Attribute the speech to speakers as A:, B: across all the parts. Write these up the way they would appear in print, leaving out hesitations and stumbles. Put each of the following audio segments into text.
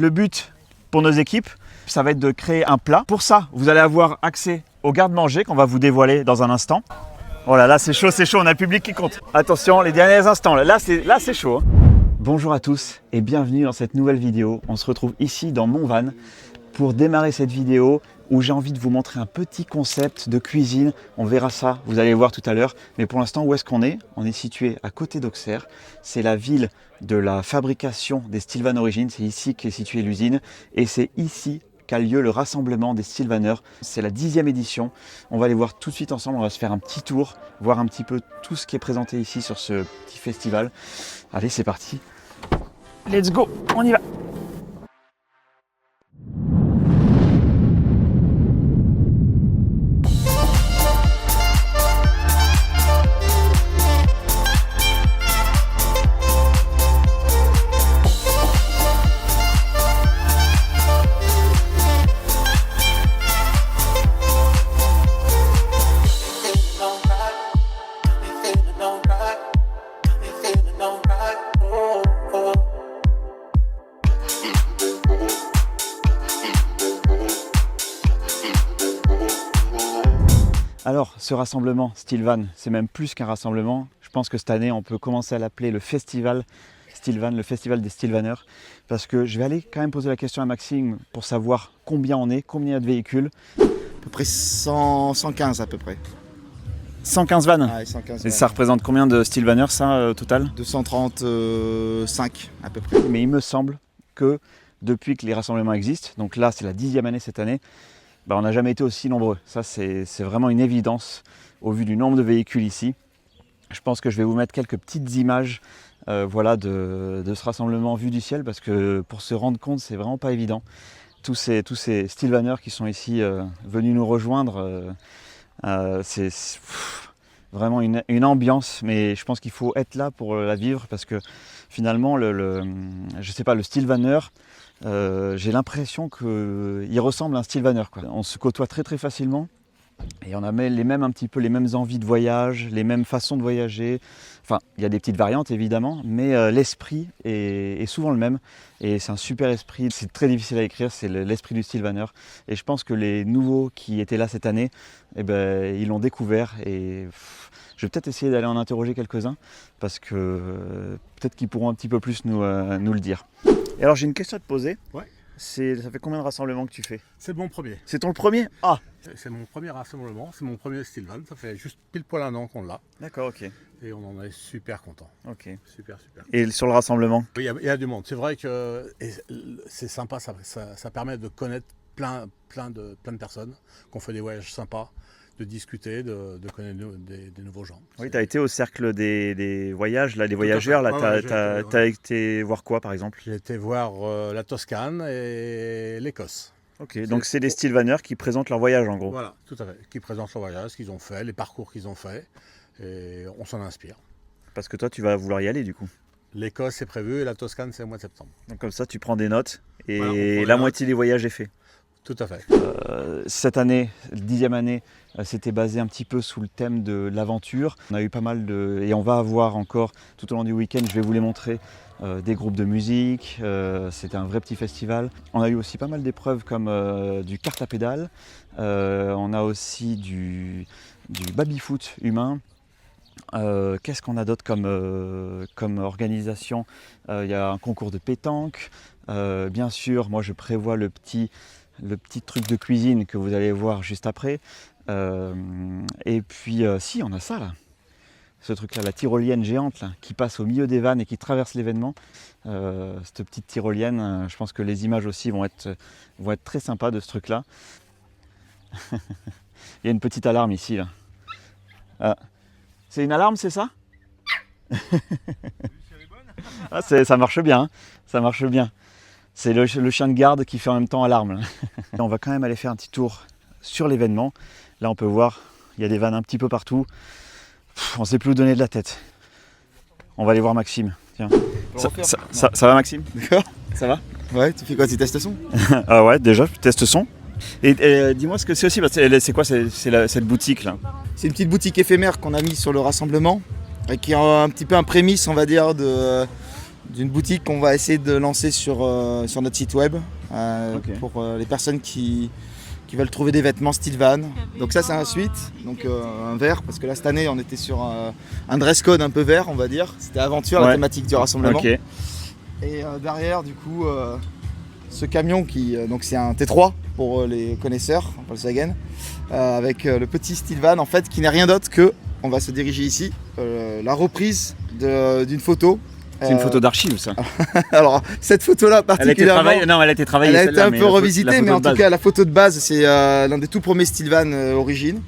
A: Le but pour nos équipes, ça va être de créer un plat. Pour ça, vous allez avoir accès au garde-manger qu'on va vous dévoiler dans un instant. Voilà, là c'est chaud, on a le public qui compte. Attention, les derniers instants, là c'est chaud. Hein. Bonjour à tous et bienvenue dans cette nouvelle vidéo. On se retrouve ici dans mon van pour démarrer cette vidéo où j'ai envie de vous montrer un petit concept de cuisine. On verra ça, vous allez le voir tout à l'heure. Mais pour l'instant, où est-ce qu'on est? On est situé à côté d'Auxerre. C'est la ville de la fabrication des Steelvan Origins. C'est ici qu'est située l'usine. Et c'est ici qu'a lieu le rassemblement des Steelvanners. C'est la 10e édition. On va aller voir tout de suite ensemble. On va se faire un petit tour, voir un petit peu tout ce qui est présenté ici sur ce petit festival. Allez, c'est parti. Let's go, on y va. Alors, ce rassemblement Steelvan, c'est même plus qu'un rassemblement. Je pense que cette année, on peut commencer à l'appeler le festival Steelvan, le festival des Steelvanners. Parce que je vais aller quand même poser la question à Maxime pour savoir combien on est, combien il y a de véhicules.
B: À peu près 115 à peu près.
A: 115 vannes.
B: Ouais, 115
A: Et ça représente combien de Steelvanners ça au total?
B: 235 à peu près.
A: Mais il me semble que depuis que les rassemblements existent, donc là c'est la 10e année cette année, on n'a jamais été aussi nombreux. Ça, c'est vraiment une évidence au vu du nombre de véhicules ici. Je pense que je vais vous mettre quelques petites images voilà, de ce rassemblement vu du ciel parce que pour se rendre compte, c'est vraiment pas évident. Tous ces Steelvanners qui sont ici venus nous rejoindre, c'est vraiment une ambiance, mais je pense qu'il faut être là pour la vivre parce que finalement, je sais pas, le Steelvanner, j'ai l'impression qu'il ressemble à un Steelvanner. On se côtoie très très facilement et on a les mêmes envies de voyage, les mêmes façons de voyager. Enfin, il y a des petites variantes évidemment, mais l'esprit est souvent le même et c'est un super esprit. C'est très difficile à écrire, c'est l'esprit du Steelvanner et je pense que les nouveaux qui étaient là cette année, ils l'ont découvert et je vais peut-être essayer d'aller en interroger quelques-uns parce que peut-être qu'ils pourront un petit peu plus nous le dire. Et alors j'ai une question à te poser.
C: Ouais.
A: Ça fait combien de rassemblements que tu fais?
C: C'est mon premier.
A: C'est ton premier? Ah!
C: C'est mon premier rassemblement, c'est mon premier Steelvan. Ça fait juste pile poil un an qu'on l'a.
A: D'accord, ok.
C: Et on en est super content.
A: Ok.
C: Super.
A: Et sur le rassemblement?
C: Il y a du monde. C'est vrai que c'est sympa, ça permet de connaître plein de personnes, qu'on fait des voyages sympas, de discuter, de connaître des nouveaux gens.
A: Oui, tu as été au cercle des voyages, là, des voyageurs. Là, tu as été voir quoi par exemple?
C: J'ai été voir la Toscane et l'Écosse.
A: Ok, donc c'est des Steelvanners qui présentent leur voyage en gros.
C: Voilà, tout à fait. Qui présentent leur voyage, ce qu'ils ont fait, les parcours qu'ils ont fait. Et on s'en inspire.
A: Parce que toi, tu vas vouloir y aller du coup.
C: L'Écosse est prévue et la Toscane, c'est au mois de septembre.
A: Donc comme ça, tu prends des notes et
C: voilà,
A: la moitié des voyages est fait.
C: Tout à fait.
A: Cette année, 10e année, c'était basé un petit peu sous le thème de l'aventure. On a eu pas mal et on va avoir encore tout au long du week-end, je vais vous les montrer, des groupes de musique. C'était un vrai petit festival. On a eu aussi pas mal d'épreuves comme du kart à pédale. On a aussi du baby-foot humain. Qu'est-ce qu'on a d'autre comme organisation? Il y a un concours de pétanque. Bien sûr, moi je prévois le petit truc de cuisine que vous allez voir juste après. Et puis, si, on a ça là. Ce truc-là, la tyrolienne géante là, qui passe au milieu des vannes et qui traverse l'événement. Cette petite tyrolienne, je pense que les images aussi vont être très sympas de ce truc-là. Il y a une petite alarme ici là. C'est une alarme, c'est ça? Ah, ça marche bien, hein, ça marche bien. C'est le chien de garde qui fait en même temps alarme. On va quand même aller faire un petit tour sur l'événement. Là, on peut voir, il y a des vannes un petit peu partout. On ne sait plus où donner de la tête. On va aller voir Maxime. Tiens. Ça va Maxime?
B: D'accord.
A: Ça va?
B: Ouais, tu fais quoi? Tu testes son?
A: Ah ouais, déjà, je teste son. Et dis-moi ce que c'est aussi, c'est quoi cette boutique là?
B: C'est une petite boutique éphémère qu'on a mise sur le rassemblement, qui est un petit peu un prémisse, on va dire, d'une boutique qu'on va essayer de lancer sur notre site web pour les personnes qui veulent trouver des vêtements style van. Donc ça c'est un suite, donc un vert, parce que là cette année on était sur un dress code un peu vert on va dire. C'était aventure, la thématique du rassemblement.
A: Ok.
B: Et derrière du coup ce camion qui donc c'est un T3 pour les connaisseurs, Volkswagen, avec le petit style van en fait qui n'est rien d'autre que, on va se diriger ici, la reprise d'une photo.
A: C'est une photo d'archive, ça.
B: Alors, cette photo-là particulièrement,
A: elle a été travaillée.
B: elle a été un peu
A: la
B: revisitée, mais en
A: photo de
B: tout cas, la photo de base, c'est l'un des tout premiers style van origine.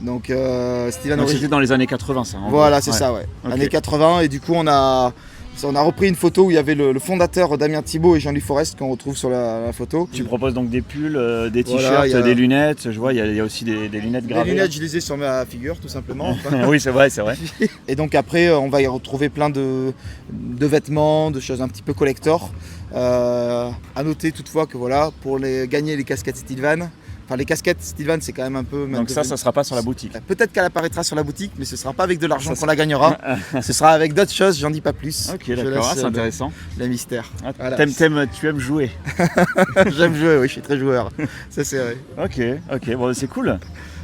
B: Donc, style van
A: Donc
B: origine.
A: c'était dans les années 80, ça.
B: Voilà, c'est ça, ouais.
A: Ok.
B: Années 80, et du coup, on a repris une photo où il y avait le fondateur Damien Thibault et Jean-Louis Forest qu'on retrouve sur la photo.
A: Tu proposes donc des pulls, des
B: Voilà,
A: t-shirts,
B: il y a-
A: des lunettes. Je vois, il y a aussi des lunettes
B: Les
A: gravées.
B: lunettes, je les ai sur ma figure, tout simplement.
A: Oui, c'est vrai, c'est vrai.
B: Et donc après, on va y retrouver plein de vêtements, de choses un petit peu collector. À noter toutefois que voilà, pour gagner les casquettes Stylvan, enfin les casquettes Stylvan c'est quand même un peu...
A: Donc ça sera pas sur la boutique.
B: Peut-être qu'elle apparaîtra sur la boutique, mais ce sera pas avec de l'argent qu'on la gagnera. Ce sera avec d'autres choses, j'en dis pas plus.
A: Ok,
B: Je
A: d'accord,
B: laisse,
A: c'est intéressant.
B: le mystère.
A: Ah,
B: Voilà.
A: tu aimes jouer.
B: J'aime jouer, oui, je suis très joueur. Ça c'est vrai.
A: Ok, bon, c'est cool.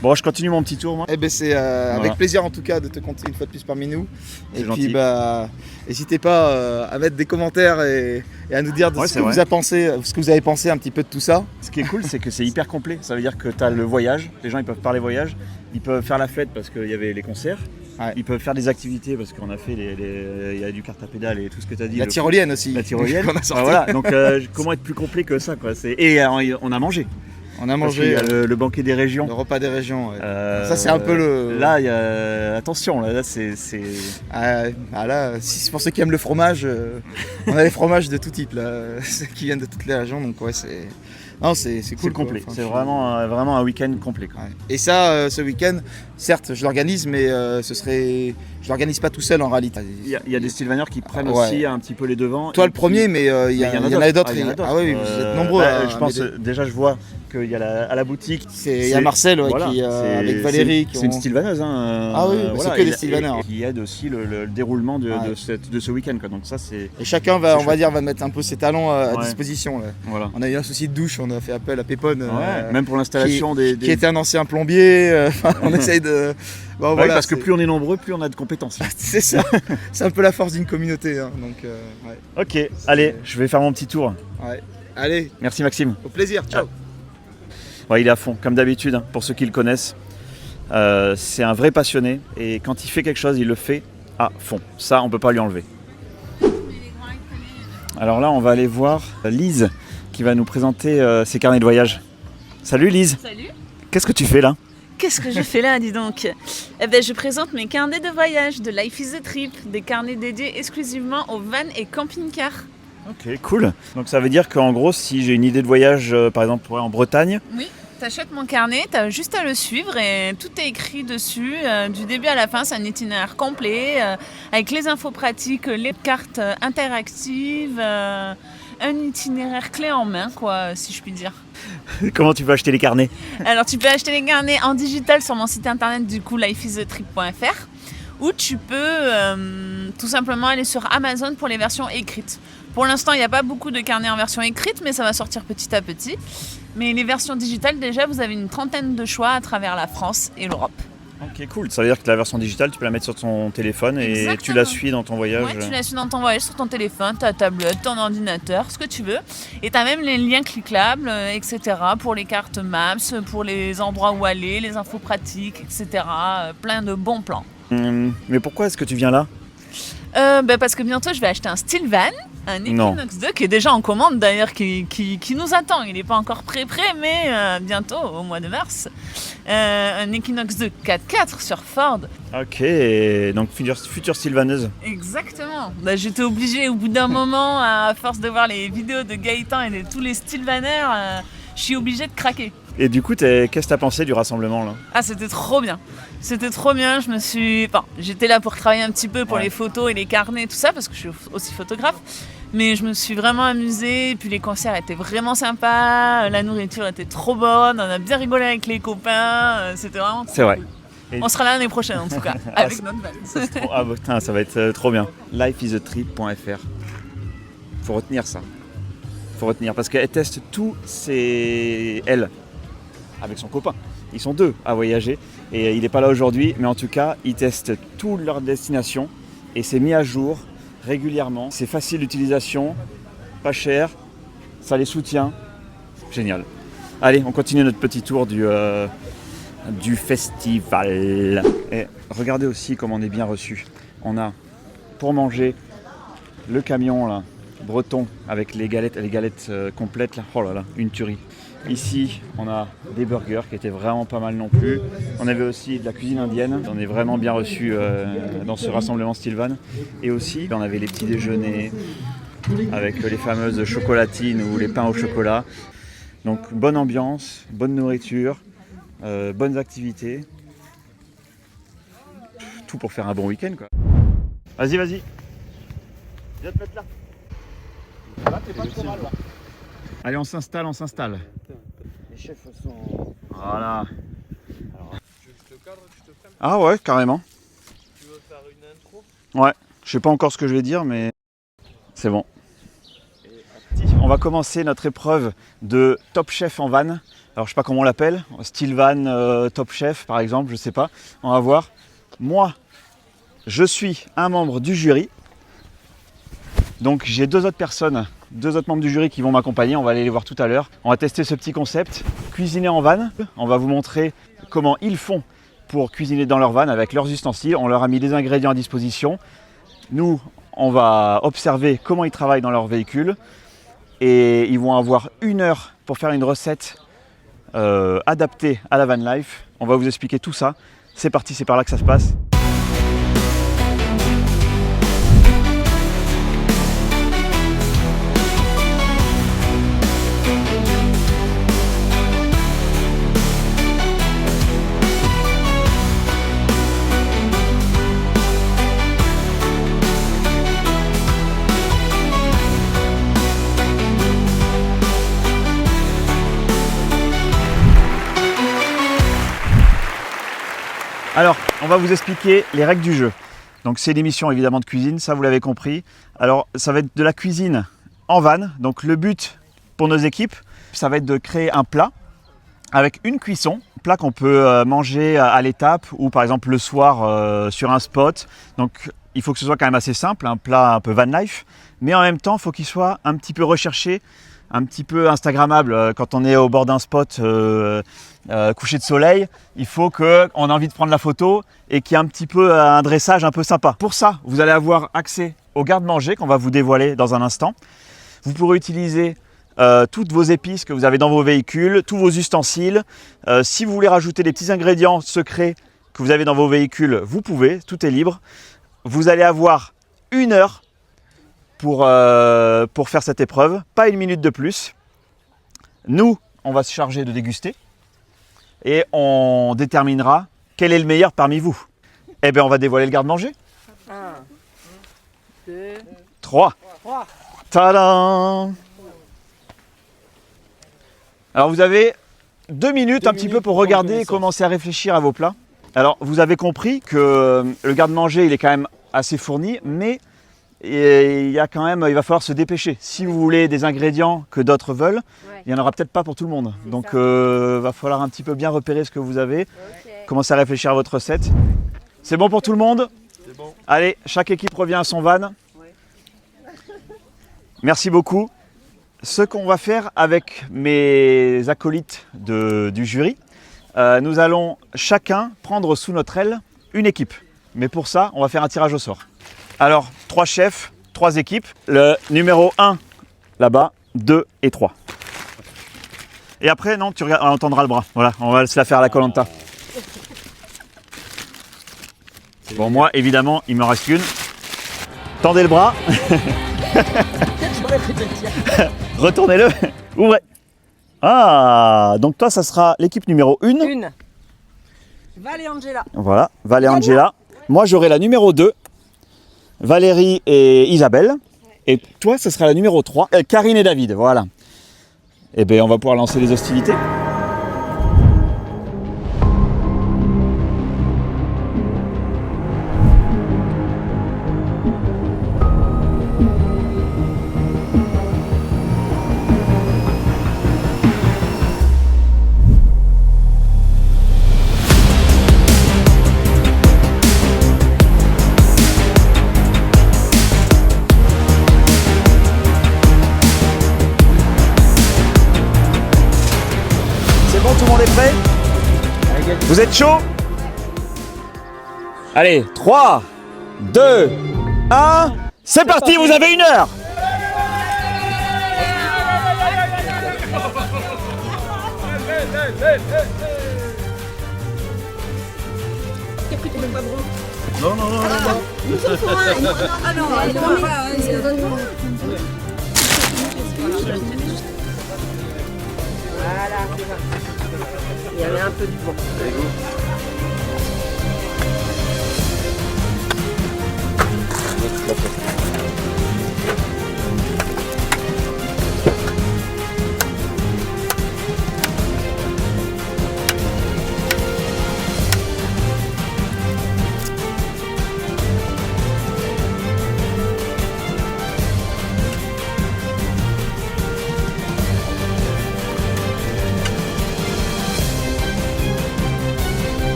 A: Bon, je continue mon petit tour, moi.
B: Eh ben c'est
A: Voilà.
B: avec plaisir en tout cas de te compter une fois de plus parmi nous. Et
A: C'est
B: puis
A: gentil.
B: n'hésitez pas à mettre des commentaires et à nous dire
A: Ouais,
B: ce
A: c'est
B: que
A: vrai.
B: vous avez pensé, ce que vous avez pensé un petit peu de tout ça.
A: Ce qui est cool, c'est que c'est hyper complet. Ça veut dire que tu as le voyage, les gens ils peuvent parler voyage, ils peuvent faire la fête parce qu'il y avait les concerts,
B: Ouais.
A: ils peuvent faire des activités parce qu'on a fait il y a du carte à pédale et tout ce que tu as dit.
B: La tyrolienne aussi.
A: La tyrolienne.
B: qu'on a sorti.
A: Ah, voilà, donc comment être plus complet que ça quoi. Et on a mangé.
B: On a
A: Parce qu'il y
B: mangé
A: a le banquet des régions.
B: le repas des régions. Ouais.
A: Euh,
B: Ça c'est un peu le.
A: Là, il y a... attention, là c'est...
B: Là, si c'est pour ceux qui aiment le fromage, on a les fromages de tout type là, ceux qui viennent de toutes les régions, donc ouais c'est. Non, c'est cool.
A: C'est complet,
B: quoi. Enfin,
A: c'est
B: je-
A: vraiment un week-end complet. Quoi.
B: Ouais. Et ça, ce week-end, certes, je l'organise, mais je l'organise pas tout seul en réalité.
A: Il y a des Sylvaneurs qui prennent
B: Ouais.
A: aussi un petit peu les devants.
B: Toi
A: et
B: le
A: qui-
B: premier, mais il y en a d'autres.
A: il y en a d'autres.
B: Ah oui, vous êtes nombreux. à
A: Je pense,
B: m'aider.
A: déjà, je vois qu'il y a à la boutique.
B: Il y a Marcel ouais,
A: voilà,
B: qui,
A: c'est-
B: avec Valérie. qui
A: C'est une
B: ont-
A: sylvaneuse. Hein,
B: Ah oui, bah, c'est que des
A: et-
B: sylvaneurs.
A: et qui aide aussi le déroulement de
B: Ouais.
A: ce week-end. Quoi. Donc ça, c'est.
B: Et chacun
A: C'est
B: va, on va
A: chouette.
B: dire, va mettre un peu ses talents à
A: Ouais.
B: disposition. Là.
A: Voilà.
B: On a eu un souci de douche, on a fait appel à Pépone.
A: Ouais, même pour l'installation des.
B: qui était un ancien plombier. On essaye de. Bon,
A: Ouais,
B: voilà,
A: parce que
B: c'est-
A: plus on est nombreux, plus on a de compétences.
B: c'est ça. C'est un peu la force d'une communauté. Hein, donc, ouais.
A: Ok, allez, je vais faire mon petit tour.
B: Ouais. Allez,
A: Merci Maxime.
B: au plaisir. Ciao.
A: Ouais, il est à fond, comme d'habitude, hein, pour ceux qui le connaissent. C'est un vrai passionné et quand il fait quelque chose, il le fait à fond. Ça, on peut pas lui enlever. Alors là, on va aller voir Lise qui va nous présenter ses carnets de voyage. Salut Lise,
D: Salut.
A: qu'est-ce que tu fais là?
D: Qu'est-ce que je fais là, dis donc? Eh ben, je présente mes carnets de voyage de Life is a Trip, des carnets dédiés exclusivement aux vannes et camping-cars.
A: Ok, cool. Donc ça veut dire qu'en gros, si j'ai une idée de voyage, par exemple en Bretagne,
D: Oui, t'achètes mon carnet, t'as juste à le suivre et tout est écrit dessus, du début à la fin, c'est un itinéraire complet, avec les infos pratiques, les cartes interactives, un itinéraire clé en main, quoi, si je puis dire.
A: comment tu peux acheter les carnets?
D: Alors tu peux acheter les carnets en digital sur mon site internet du coup lifeisatrip.fr ou tu peux tout simplement aller sur Amazon pour les versions écrites. Pour l'instant il n'y a pas beaucoup de carnets en version écrite mais ça va sortir petit à petit. Mais les versions digitales déjà vous avez une trentaine de choix à travers la France et l'Europe.
A: Ok, cool. Ça veut dire que la version digitale, tu peux la mettre sur ton téléphone et tu
D: Exactement.
A: la suis dans ton voyage.
D: Ouais, tu la suis dans ton voyage sur ton téléphone, ta tablette, ton ordinateur, ce que tu veux. Et tu as même les liens cliquables, etc. pour les cartes Maps, pour les endroits où aller, les infos pratiques, etc. Plein de bons plans.
A: Mais pourquoi est-ce que tu viens là?
D: Parce que bientôt je vais acheter un Stylvan, un
A: Non.
D: Equinox 2 qui est déjà en commande d'ailleurs, qui nous attend. Il n'est pas encore prêt, mais bientôt, au mois de mars. Un Equinox 2 4x4 sur Ford.
A: Ok, donc future sylvaneuse.
D: Exactement. Bah, j'étais obligée au bout d'un moment, à force de voir les vidéos de Gaëtan et de tous les Stylvaners, je suis obligée de craquer.
A: Et du coup, qu'est-ce que tu as pensé du rassemblement là?
D: Ah, c'était trop bien. C'était trop bien. J'étais là pour travailler un petit peu pour
A: Ouais.
D: les photos et les carnets et tout ça, parce que je suis aussi photographe. Mais je me suis vraiment amusée. Et puis les concerts étaient vraiment sympas. La nourriture était trop bonne. On a bien rigolé avec les copains. C'était vraiment trop
A: C'est vrai.
D: cool.
A: Et-
D: On sera là l'année prochaine en tout cas, avec notre van.
A: Ah bah, putain, ça va être trop bien. Lifeisatrip.fr. Faut retenir ça. Faut retenir parce qu'elle teste tout, c'est elle, avec son copain. Ils sont 2 à voyager et il n'est pas là aujourd'hui, mais en tout cas, ils testent toutes leurs destinations et c'est mis à jour régulièrement. C'est facile d'utilisation, pas cher, ça les soutient. Génial. Allez, on continue notre petit tour du festival. Et regardez aussi comme on est bien reçu. On a pour manger le camion là, breton avec les galettes complètes là. Oh là là, une tuerie. Ici, on a des burgers qui étaient vraiment pas mal non plus. On avait aussi de la cuisine indienne. On est vraiment bien reçus dans ce rassemblement Stilvan. Et aussi, on avait les petits déjeuners avec les fameuses chocolatines ou les pains au chocolat. Donc, bonne ambiance, bonne nourriture, bonnes activités. Tout pour faire un bon week-end, quoi. Vas-y, vas-y. Viens te mettre là. Là, t'es pas trop mal, là. Allez, on s'installe, on s'installe.
B: Les chefs sont...
A: Voilà.
E: Tu veux que je te cadre, que je te prenne?
A: Ah ouais, carrément.
E: Tu veux faire une intro?
A: Ouais, je sais pas encore ce que je vais dire, mais c'est bon. On va commencer notre épreuve de Top Chef en van. Alors je sais pas comment on l'appelle, Stilvan Top Chef par exemple, je sais pas. On va voir. Moi, je suis un membre du jury. Donc j'ai 2 autres personnes, 2 autres membres du jury qui vont m'accompagner. On va aller les voir tout à l'heure. On va tester ce petit concept, cuisiner en van. On va vous montrer comment ils font pour cuisiner dans leur van avec leurs ustensiles. On leur a mis des ingrédients à disposition. Nous, on va observer comment ils travaillent dans leur véhicule. Et ils vont avoir 1 heure pour faire une recette adaptée à la van life. On va vous expliquer tout ça. C'est parti, c'est par là que ça se passe. Alors, on va vous expliquer les règles du jeu. Donc c'est une émission évidemment de cuisine, ça vous l'avez compris. Alors ça va être de la cuisine en van. Donc le but pour nos équipes, ça va être de créer un plat avec une cuisson. Plat qu'on peut manger à l'étape ou par exemple le soir sur un spot. Donc il faut que ce soit quand même assez simple, un plat un peu van life. Mais en même temps, il faut qu'il soit un petit peu recherché, un petit peu instagrammable. Quand on est au bord d'un spot coucher de soleil, il faut qu'on ait envie de prendre la photo et qu'il y ait un petit peu un dressage un peu sympa. Pour ça, vous allez avoir accès au garde-manger qu'on va vous dévoiler dans un instant. Vous pourrez utiliser toutes vos épices que vous avez dans vos véhicules, tous vos ustensiles. Si vous voulez rajouter des petits ingrédients secrets que vous avez dans vos véhicules, vous pouvez, tout est libre. Vous allez avoir 1 heure pour faire cette épreuve, pas 1 minute de plus. Nous, on va se charger de déguster et on déterminera quel est le meilleur parmi vous. Eh bien, on va dévoiler le garde-manger.
F: 1, 2,
A: 3.
F: 3.
A: Tadam! Alors, vous avez 2 minutes un petit peu pour regarder et commencer à réfléchir à vos plats. Alors, vous avez compris que le garde-manger, il est quand même assez fourni, mais il va falloir se dépêcher. Si vous voulez des ingrédients que d'autres veulent, il n'y en aura peut-être pas pour tout le monde. Donc va falloir un petit peu bien repérer ce que vous avez, commencer à réfléchir à votre recette. C'est bon pour tout le monde?
E: C'est bon.
A: Allez, chaque équipe revient à son van. Merci beaucoup. Ce qu'on va faire avec mes acolytes du jury, nous allons chacun prendre sous notre aile une équipe. Mais pour ça, on va faire un tirage au sort. Alors, 3 chefs, 3 équipes. Le numéro 1, là-bas, 2 et 3. Et après, non, tu regardes, on entendra le bras. Voilà, on va se la faire à la Koh-Lanta. Bon, moi, évidemment, il me reste une. Tendez le bras. Retournez-le. Ouvrez. Ah, donc toi, ça sera l'équipe numéro 1.
F: Une. Val et Angela.
A: Voilà, Val et Angela. Moi, j'aurai la numéro 2. Valérie et Isabelle. Et toi, ce sera la numéro 3. Karine et David, voilà. Et bien, on va pouvoir lancer les hostilités. tout le monde est prêt? Vous êtes chaud? Allez, 3, 2, 1, c'est parti, vous avez 1 heure.
F: Il y avait un peu de vent.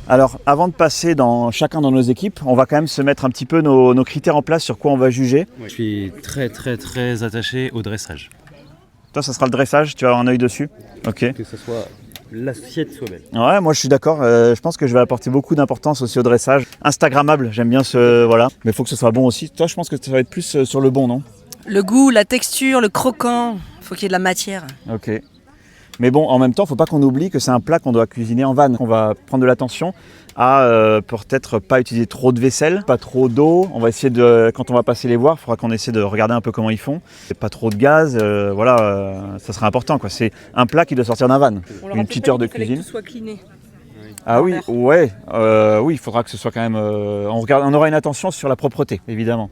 A: Alors, avant de passer chacun dans nos équipes, on va quand même se mettre un petit peu nos critères en place sur quoi on va juger.
G: Je suis très attaché au dressage.
A: Toi, ça sera le dressage, tu vas avoir un œil dessus. Ok.
G: Que ce soit l'assiette soit belle.
A: Ouais, moi je suis d'accord. Je pense que je vais apporter beaucoup d'importance aussi au dressage. Instagrammable, j'aime bien voilà. Mais il faut que ce soit bon aussi. Toi, je pense que ça va être plus sur le bon, non?
F: Le goût, la texture, le croquant, faut qu'il y ait de la matière.
A: Ok. Mais bon, en même temps, il ne faut pas qu'on oublie que c'est un plat qu'on doit cuisiner en vanne. On va prendre de l'attention à peut-être pas utiliser trop de vaisselle, pas trop d'eau. On va essayer quand on va passer les voir, il faudra qu'on essaie de regarder un peu comment ils font. Pas trop de gaz, ça sera important, quoi. C'est un plat qui doit sortir d'un van. Une petite heure de cuisine.
F: Que tout soit cliné.
A: Ah oui, ouais, oui, il faudra que ce soit quand même. On aura une attention sur la propreté, évidemment.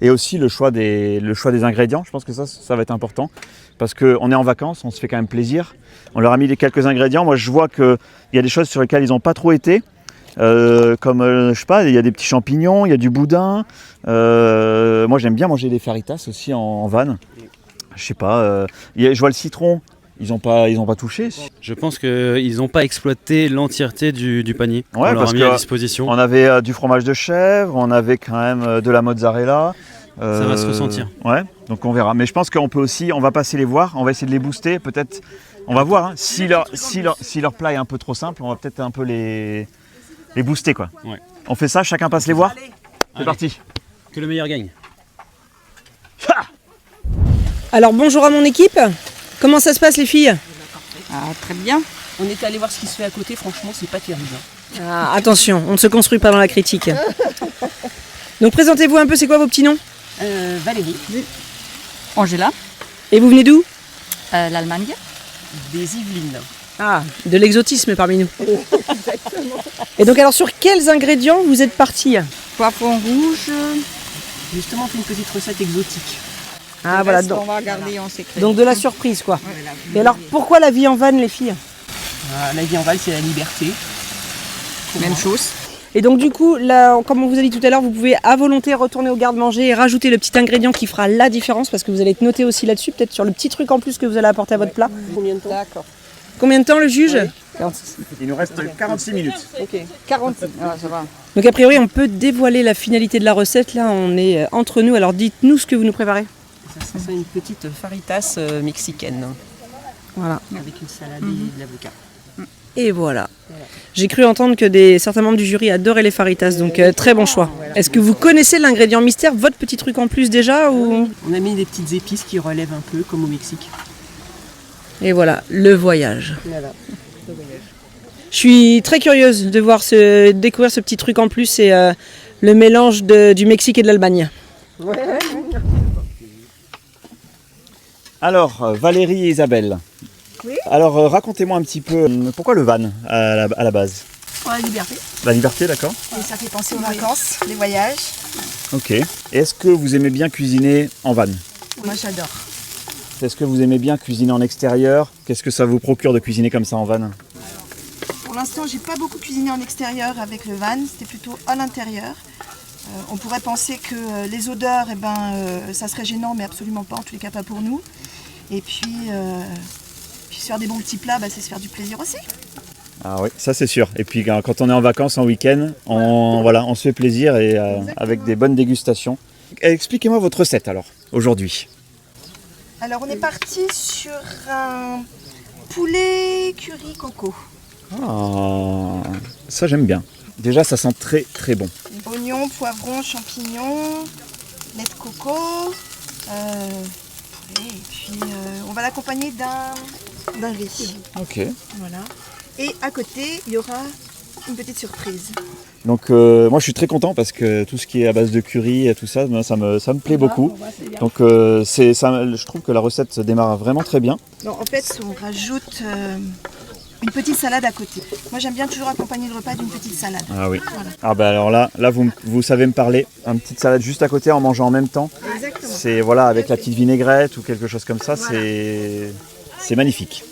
A: Et aussi le choix des ingrédients. Je pense que ça va être important parce qu'on est en vacances, on se fait quand même plaisir. On leur a mis quelques ingrédients. Moi, je vois qu'il y a des choses sur lesquelles ils n'ont pas trop été. Comme, je sais pas, il y a des petits champignons, il y a du boudin. Moi, j'aime bien manger des faritas aussi en van. Je sais pas, je vois le citron. Ils ont pas touché.
G: Je pense qu'ils n'ont pas exploité l'entièreté du panier.
A: Ouais,
G: on leur
A: parce
G: a mis à disposition.
A: On avait du fromage de chèvre, on avait quand même de la mozzarella.
G: Ça va se ressentir.
A: Ouais, donc on verra. Mais je pense qu'on peut aussi, on va passer les voir, on va essayer de les booster. Peut-être, on va voir. Hein, si leur plat est un peu trop simple, on va peut-être un peu les booster, quoi.
G: Ouais.
A: On fait ça, chacun passe les voir. C'est parti.
G: Que le meilleur gagne.
F: Alors bonjour à mon équipe. Comment ça se passe les filles?
H: Très bien.
F: On est allé voir ce qui se fait à côté, franchement c'est pas terrible. Attention, on ne se construit pas dans la critique. Donc présentez-vous un peu, c'est quoi vos petits noms?
H: Valérie. Angela.
F: Et vous venez d'où?
H: L'Allemagne.
F: Des Yvelines. Ah, de l'exotisme parmi nous. Exactement. Et donc alors sur quels ingrédients vous êtes partis?
H: Poivron rouge.
F: Justement on fait une petite recette exotique.
H: Ah voilà, on va garder en secret.
F: Donc de la surprise quoi. Et alors pourquoi la vie en van les filles?
I: La vie en van c'est la liberté.
H: Même chose.
F: Et donc du coup, là, comme on vous a dit tout à l'heure, vous pouvez à volonté retourner au garde-manger et rajouter le petit ingrédient qui fera la différence parce que vous allez être noté aussi là-dessus, peut-être sur le petit truc en plus que vous allez apporter à votre plat.
I: Combien de temps?
H: D'accord.
F: Combien de temps le juge?
H: 46.
A: Il nous reste 46 minutes.
H: Ok. 46. Ah, ça va.
F: Donc a priori, on peut dévoiler la finalité de la recette. Là, on est entre nous. Alors dites-nous ce que vous nous préparez.
I: Ça c'est une petite faritas mexicaine.
F: Voilà.
I: Avec une salade et de l'avocat.
F: Et voilà. J'ai cru entendre que certains membres du jury adoraient les faritas, donc très bon choix. Est-ce que vous connaissez l'ingrédient mystère, votre petit truc en plus déjà ou...
I: On a mis des petites épices qui relèvent un peu comme au Mexique.
F: Et voilà, le voyage.
I: Voilà.
F: Je suis très curieuse de découvrir ce petit truc en plus et le mélange du Mexique et de l'Allemagne.
A: Alors, Valérie et Isabelle.
H: Oui.
A: Alors, racontez-moi un petit peu pourquoi le van à la base?
H: Pour la liberté.
A: La liberté, d'accord.
H: Et ça fait penser aux vacances, les voyages.
A: Ok. Et est-ce que vous aimez bien cuisiner en van?
H: Moi j'adore.
A: Est-ce que vous aimez bien cuisiner en extérieur? Qu'est-ce que ça vous procure de cuisiner comme ça en van?
H: Pour l'instant, j'ai pas beaucoup cuisiné en extérieur avec le van, c'était plutôt à l'intérieur. On pourrait penser que les odeurs, ça serait gênant, mais absolument pas, en tous les cas pas pour nous. Et puis se faire des bons petits plats, c'est se faire du plaisir aussi.
A: Ah oui, ça c'est sûr. Et puis quand on est en vacances, en week-end, on se fait plaisir et avec des bonnes dégustations. Expliquez-moi votre recette alors, aujourd'hui.
H: Alors on est parti sur un poulet curry coco.
A: Ah, ça j'aime bien. Déjà ça sent très très bon.
H: Oignons, poivrons, champignons, lait de coco, poulet, et puis on va l'accompagner d'un riz.
A: Ok.
H: Voilà. Et à côté, il y aura une petite surprise.
A: Donc moi je suis très content parce que tout ce qui est à base de curry et tout ça, ça me plaît beaucoup. Donc je trouve que la recette démarre vraiment très bien.
H: Donc, en fait, on rajoute une petite salade à côté. Moi j'aime bien toujours accompagner le repas d'une petite salade.
A: Ah oui.
H: Voilà.
A: Ah bah alors là vous savez me parler. Une petite salade juste à côté en mangeant en même temps.
H: Exactement.
A: C'est voilà avec la petite vinaigrette ou quelque chose comme ça,
H: Voilà.
A: c'est magnifique.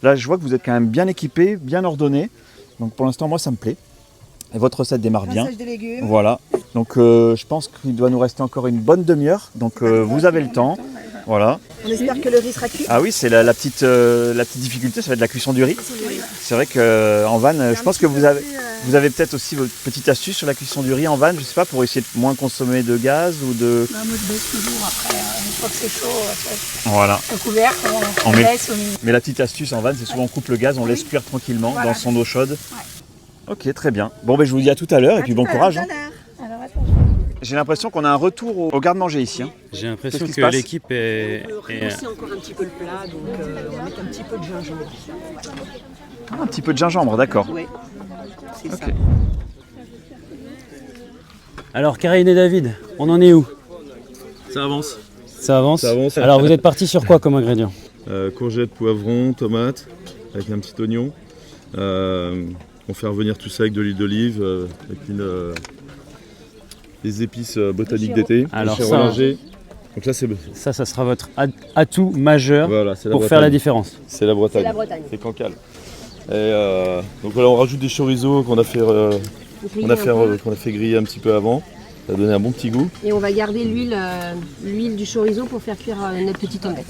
A: Là je vois que vous êtes quand même bien équipé, bien ordonné. Donc pour l'instant moi ça me plaît. Et votre recette démarre bien.
H: Rinçage de légumes.
A: Voilà. Donc je pense qu'il doit nous rester encore une bonne demi-heure. Donc vous avez le temps. Voilà.
H: On espère que le riz sera cuit.
A: Ah oui, c'est la petite difficulté, ça va être la cuisson du riz. C'est vrai qu'en van, je pense que vous avez peut-être aussi votre petite astuce sur la cuisson du riz en van, je sais pas, pour essayer de moins consommer de gaz ou de...
J: Moi je baisse toujours après, une fois que c'est chaud, après,
A: Voilà.
J: au couvercle, on
A: met-
J: laisse au milieu.
A: Mais la petite astuce en van, c'est souvent on coupe le gaz, on laisse cuire tranquillement
J: Voilà.
A: dans son eau chaude. Ok, très bien. Bon, ben je vous dis à tout à l'heure et puis bon courage. hein.
J: Alors attends.
A: J'ai l'impression qu'on a un retour au garde-manger ici. hein.
G: J'ai l'impression
A: Qu'est-ce qui se
G: que
A: passe
G: l'équipe est...
I: C'est encore un petit peu le plat, donc on va mettre un petit peu de gingembre.
A: Ah, un petit peu de gingembre, d'accord.
I: Ouais, c'est ça.
A: Ok.
G: Alors Karine et David, on en est où?
K: Ça avance.
G: Ça avance.
K: Ça avance.
G: Alors vous êtes partis sur quoi comme ingrédient?
K: Courgettes, poivrons, tomates, avec un petit oignon. On fait revenir tout ça avec de l'huile d'olive, avec des épices botaniques d'été.
G: Alors
K: chez
G: ça,
K: Rollinger. Donc là, c'est
G: Ça sera votre atout majeur
K: voilà, c'est la
G: pour faire la
K: Bretagne.
G: différence.
K: C'est la Bretagne.
H: C'est la Bretagne.
K: C'est Cancale. Et donc voilà, on rajoute des chorizo qu'on a fait griller un petit peu avant. Ça a donné un bon petit goût.
L: Et on va garder l'huile du chorizo pour faire cuire notre petite omelette.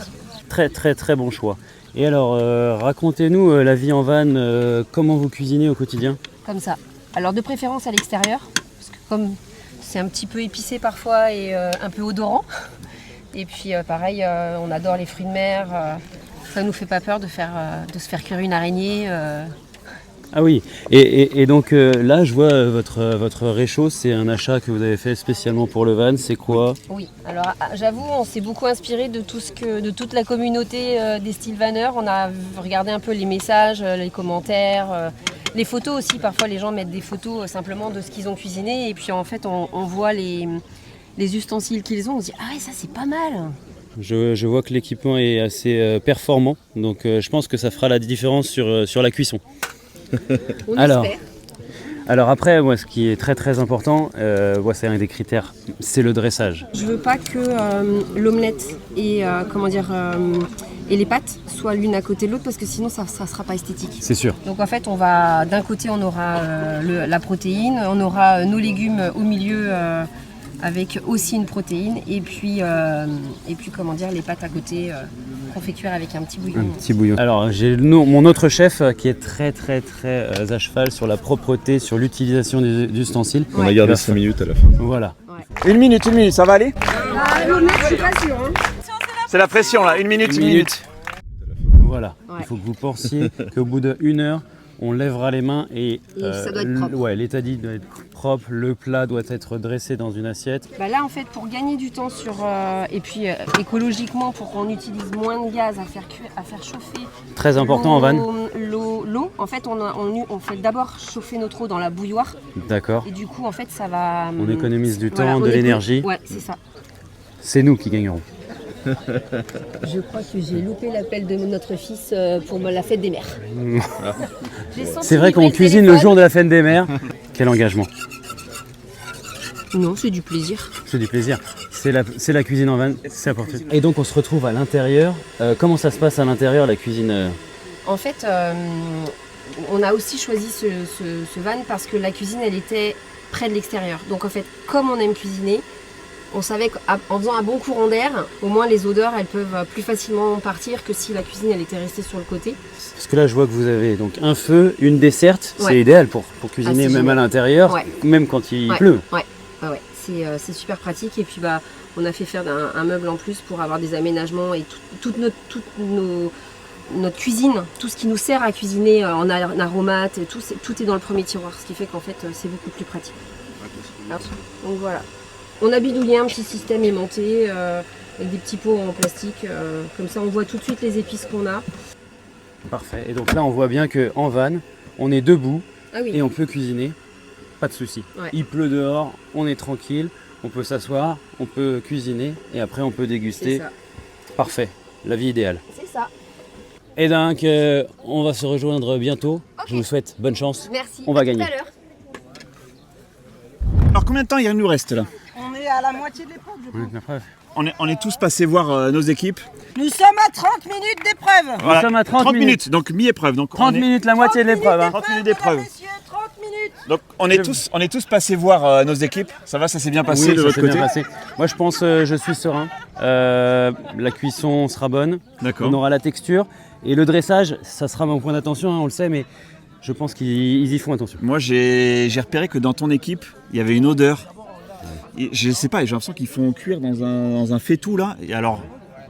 G: Très très très bon choix. Et alors, racontez-nous la vie en van, comment vous cuisinez au quotidien?
L: Comme ça. Alors de préférence à l'extérieur, parce que comme c'est un petit peu épicé parfois et un peu odorant. Et puis pareil, on adore les fruits de mer. Ça nous fait pas peur de se faire cuire une araignée.
G: Ah oui, et donc là je vois votre réchaud, c'est un achat que vous avez fait spécialement pour le van, c'est quoi?
L: Oui, alors j'avoue, on s'est beaucoup inspiré de toute la communauté des style vanneurs. On a regardé un peu les messages, les commentaires, les photos aussi. Parfois les gens mettent des photos simplement de ce qu'ils ont cuisiné et puis en fait on voit les ustensiles qu'ils ont, on se dit ah ouais ça c'est pas mal.
G: Je vois que l'équipement est assez performant, donc je pense que ça fera la différence sur la cuisson.
L: On
G: Alors,
L: espère.
G: alors après, moi, ce qui est très très important, c'est un des critères, c'est le dressage.
L: Je veux pas que l'omelette et et les pâtes soient l'une à côté de l'autre parce que sinon ça sera pas esthétique.
G: C'est sûr.
L: Donc en fait, d'un côté on aura la protéine, on aura nos légumes au milieu avec aussi une protéine et puis les pâtes à côté qu'on fait cuire avec un petit bouillon.
G: Un petit bouillon. Alors j'ai mon autre chef qui est très très très à cheval sur la propreté, sur l'utilisation des ustensiles.
K: On a gardé 5 minutes à la fin.
G: Voilà.
A: Une minute, ça va aller?
L: L'omelette, je suis pas sûre.
A: C'est la pression là, une minute.
G: Voilà.
L: Ouais.
G: Il faut que vous pensiez qu'au bout d'1 heure, on lèvera les mains et
L: ça doit être propre.
G: ouais, l'étadie doit être propre, le plat doit être dressé dans une assiette.
L: Bah là en fait pour gagner du temps et puis écologiquement pour qu'on utilise moins de gaz à faire chauffer.
G: Très important en van.
L: L'eau, en fait on fait d'abord chauffer notre eau dans la bouilloire
G: D'accord.
L: et du coup en fait ça va.
G: On économise du
L: voilà,
G: temps, de l'énergie.
L: Ouais c'est ça.
G: C'est nous qui gagnerons.
L: Je crois que j'ai loupé l'appel de notre fils pour la fête des mères.
G: C'est vrai qu'on cuisine le jour de la fête des mères. Quel engagement.
L: Non, c'est du plaisir.
G: C'est du plaisir. C'est la cuisine en van, c'est important. Et donc on se retrouve à l'intérieur. Comment ça se passe à l'intérieur, la cuisine
L: En fait, on a aussi choisi ce van parce que la cuisine, elle était près de l'extérieur. Donc en fait, comme on aime cuisiner, on savait qu'en faisant un bon courant d'air, au moins les odeurs elles peuvent plus facilement partir que si la cuisine elle était restée sur le côté.
G: Parce que là je vois que vous avez donc un feu, une desserte,
L: Ouais.
G: c'est idéal pour cuisiner même
L: génial.
G: à l'intérieur,
L: Ouais.
G: même quand il
L: Ouais.
G: pleut.
L: Ouais. C'est super pratique et puis on a fait faire un meuble en plus pour avoir des aménagements et toute notre cuisine, tout ce qui nous sert à cuisiner en aromates, tout est dans le premier tiroir, ce qui fait qu'en fait c'est beaucoup plus pratique. Donc voilà. On a bidouillé un petit système aimanté avec des petits pots en plastique, comme ça on voit tout de suite les épices qu'on a.
G: Parfait. Et donc là on voit bien qu'en van, on est debout
L: Ah oui.
G: et on peut cuisiner, pas de souci.
L: Ouais.
G: Il pleut dehors, on est tranquille, on peut s'asseoir, on peut cuisiner et après on peut déguster.
L: C'est ça.
G: Parfait, la vie idéale.
L: C'est ça.
G: Et donc on va se rejoindre bientôt. Je vous souhaite bonne chance.
L: Merci.
G: On va
L: À tout
G: gagner.
L: à l'heure.
A: Alors combien de temps il nous reste là?
J: On est à la moitié de l'épreuve, je crois.
A: On est tous passés voir nos équipes.
J: Nous sommes à 30 minutes d'épreuve.
A: Voilà,
G: sommes à 30
A: minutes, donc mi-épreuve. Donc
G: 30 minutes, la moitié de l'épreuve. hein.
A: 30 minutes d'épreuve.
J: Messieurs, 30 minutes.
A: Donc on est tous passés voir nos équipes. Ça va, ça s'est bien passé
G: Oui,
A: de
G: ça
A: votre
G: s'est
A: côté?
G: bien passé. Moi je pense je suis serein. La cuisson sera bonne.
A: D'accord.
G: On aura la texture. Et le dressage, ça sera mon point d'attention, hein, on le sait, mais je pense qu'ils y font attention.
A: Moi j'ai repéré que dans ton équipe, il y avait une odeur. Et je sais pas, j'ai l'impression qu'ils font cuire dans un faitout là. Et alors,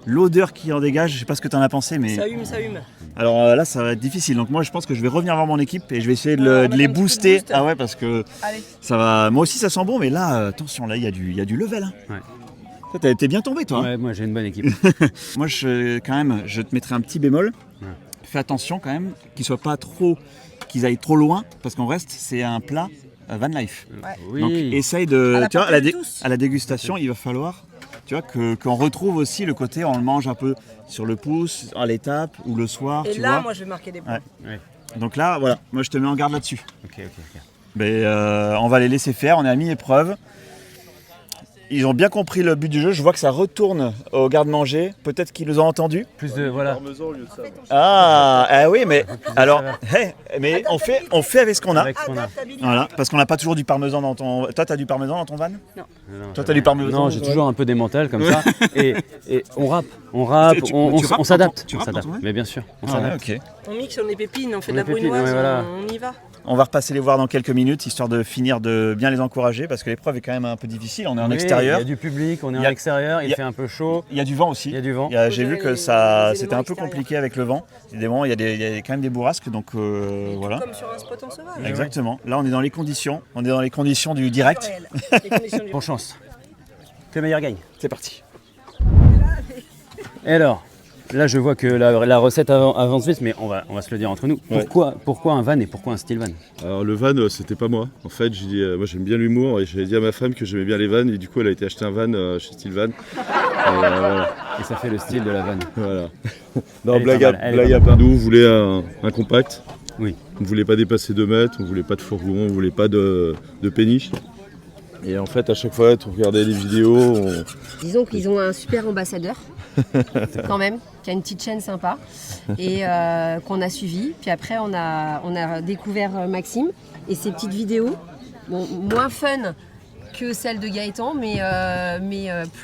A: l'odeur qui en dégage, je sais pas ce que tu en as pensé, mais.
J: Ça hume, ça hume.
A: Alors là, ça va être difficile. Donc moi, je pense que je vais revenir voir mon équipe et je vais essayer de les booster. Ah ouais, parce que
J: Allez.
A: ça va. Moi aussi, ça sent bon, mais là, attention, là, il y a du level. Hein.
G: Ouais.
A: Toi, t'es bien tombé, toi. Hein.
G: Ouais, moi j'ai une bonne équipe.
A: Moi, je te mettrai un petit bémol.
G: Ouais.
A: Fais attention quand même, qu'ils aillent trop loin, parce qu'en reste, c'est un plat van life.
G: Oui.
A: Donc essaye de,
J: À la
A: tu vois,
J: portée de tous.
A: à la dégustation, il va falloir, tu vois, qu'on retrouve aussi le côté, on le mange un peu sur le pouce, à l'étape ou le soir,
J: Et
A: tu
J: là,
A: vois.
J: moi, je vais marquer des points.
A: Ouais. Donc là, voilà, moi je te mets en garde là-dessus.
G: Ok.
A: Mais on va les laisser faire, on est à mi-épreuve. Ils ont bien compris le but du jeu, je vois que ça retourne au garde-manger, peut-être qu'ils nous ont entendus.
G: Plus de voilà.
A: Ah oui, mais alors, mais on fait avec ce qu'on a.
G: Avec ce qu'on a.
A: Voilà, parce qu'on n'a pas toujours du parmesan dans ton. Toi, t'as du parmesan dans ton van?
G: Non,
A: Toi, t'as du parmesan?
G: Non, j'ai toujours un peu des mentales comme ça. Et on rappe, on s'adapte.
A: Tu rappes dans ton van?
G: Mais bien sûr, on
A: Ah ouais,
G: s'adapte.
A: ok.
J: On mixe, on est pépines, on fait
G: On
J: de la
G: est pépines,
J: brunoise,
G: ouais, voilà.
J: on y va.
A: On va repasser les voir dans quelques minutes, histoire de finir de bien les encourager, parce que l'épreuve est quand même un peu difficile. On est en
G: Oui,
A: extérieur.
G: Il y a du public, on est
A: Il y a-
G: en extérieur,
A: il
G: il
A: y a-
G: fait un peu chaud.
A: Il y a du vent aussi.
G: Il y a du vent.
A: J'ai vu que ça, c'était un peu compliqué avec le vent. Il y a quand même des bourrasques, donc voilà.
J: Comme sur un spot en sauvage.
A: Exactement. Là, on est dans les conditions. On est dans les conditions du direct.
J: Les conditions du
G: Bonne chance. Que le meilleur gagne.
A: C'est parti.
G: Et alors, là je vois que la recette avance vite, mais on va se le dire entre nous.
K: Ouais.
G: Pourquoi un van et pourquoi un style van?
K: Alors le van, c'était pas moi. En fait, j'ai dit, moi j'aime bien l'humour et j'avais dit à ma femme que j'aimais bien les vannes et du coup elle a été acheter un van chez Style Van. Voilà.
G: Et ça fait le style de la van.
K: Voilà. Non,
G: Elle est
K: blague
G: pas
K: à
G: mal, elle est
K: blague
G: pas
K: à part. Nous, on voulait un compact.
G: Oui.
K: On ne voulait pas dépasser 2 mètres, on ne voulait pas de fourgon, on ne voulait pas de péniche. Et en fait, à chaque fois, on regardait les vidéos.
L: Disons qu'ils ont un super ambassadeur, quand même, qui a une petite chaîne sympa, et qu'on a suivi. Puis après, on a découvert Maxime et ses petites vidéos, bon, moins fun que celle de Gaëtan, mais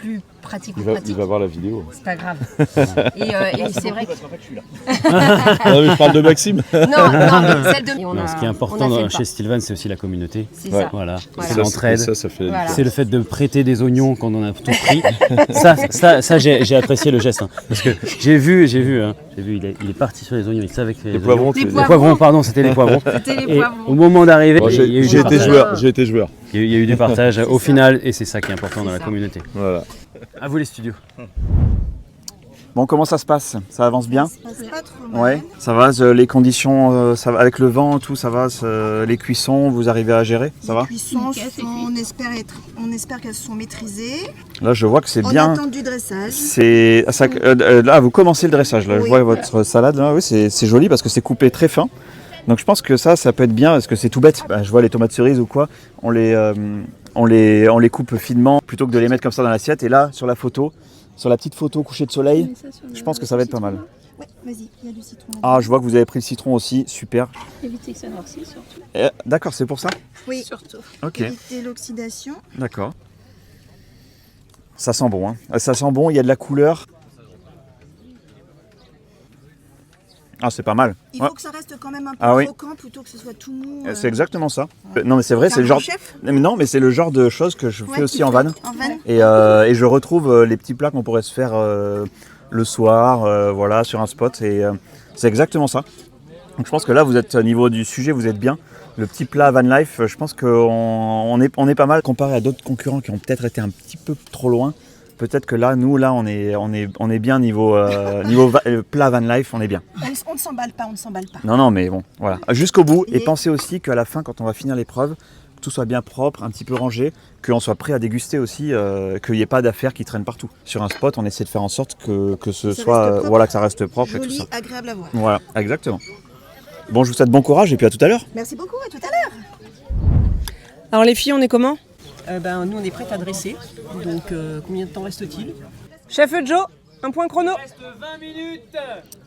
L: plus pratico-pratique.
K: Il va voir la vidéo.
L: C'est pas grave. Et c'est vrai que...
K: Non, mais je parle de Maxime.
L: Non, mais celle de...
G: Non, ce qui est important chez Style Van, c'est aussi la communauté.
L: C'est ça.
G: Voilà,
L: Voilà.
G: c'est l'entraide.
K: Ça fait...
L: Voilà.
G: C'est le fait de prêter des oignons quand on a tout pris. ça j'ai apprécié le geste. Hein. Parce que j'ai vu, il est parti sur les oignons, il savait que
K: Les poivrons,
L: Les
K: tu veux
L: poivrons.
K: dire.
G: poivrons, pardon, c'était les poivrons.
L: C'était les
G: Et
L: poivrons.
G: au moment d'arriver,
K: Bon,
G: il y a eu du
K: j'ai été
G: partage.
K: joueur. J'ai été joueur.
G: Il y a eu du partage au final, et c'est ça qui est important dans la
L: ça.
G: communauté.
K: Voilà.
G: À vous les studios.
A: Bon, comment ça se passe? Ça avance bien?
H: C'est pas trop mal.
A: Ouais. Ça va, les conditions, ça va, avec le vent, tout, ça va. Les cuissons, vous arrivez à gérer? Ça va?
H: Les cuissons, on espère qu'elles sont maîtrisées.
A: Là, je vois que c'est
H: On
A: bien.
H: attend du dressage.
A: Là, vous commencez le dressage. Là, je
H: Oui.
A: vois votre salade. Là, oui, c'est joli parce que c'est coupé très fin. Donc, je pense que ça peut être bien parce que c'est tout bête. Je vois les tomates cerises ou quoi. On les coupe finement plutôt que de les mettre comme ça dans l'assiette. Et là, sur la photo, sur la petite photo coucher de soleil, je pense que ça va être pas mal.
H: Ouais, vas-y, il y a du citron.
A: Ah, je vois que vous avez pris le citron aussi. Super.
D: Éviter que ça noircisse surtout.
A: D'accord, c'est pour ça?
H: Oui,
D: Surtout.
A: Ok,
H: éviter l'oxydation.
A: d'accord. Ça sent bon, hein. Ça sent bon, il y a de la couleur. Ah, c'est pas mal.
H: Il faut que ça reste quand même un peu croquant plutôt que ce soit tout mou.
A: C'est exactement ça. Non mais c'est vrai, c'est le genre. Non mais c'est le genre de choses que je fais aussi en van. Et je retrouve les petits plats qu'on pourrait se faire le soir, voilà, sur un spot. Et c'est exactement ça. Donc je pense que là, vous êtes au niveau du sujet, vous êtes bien. Le petit plat van life, je pense qu'on est pas mal comparé à d'autres concurrents qui ont peut-être été un petit peu trop loin. Peut-être que là, nous, on est bien niveau plat van life, on est bien.
H: On ne s'emballe pas.
A: Non, mais bon, voilà. Jusqu'au bout. Et pensez aussi qu'à la fin, quand on va finir l'épreuve, que tout soit bien propre, un petit peu rangé, qu'on soit prêt à déguster aussi, qu'il n'y ait pas d'affaires qui traînent partout. Sur un spot, on essaie de faire en sorte que ce soit, voilà, que ça reste propre
H: joli,
A: et tout ça.
H: Agréable à voir.
A: Voilà, exactement. Bon, je vous souhaite bon courage et puis à tout à l'heure.
H: Merci beaucoup, à tout à l'heure.
F: Alors les filles, on est comment?
I: Nous, on est prêts à dresser. Donc, combien de temps reste-t-il?
F: Chef Joe, un point chrono.
E: 20 minutes.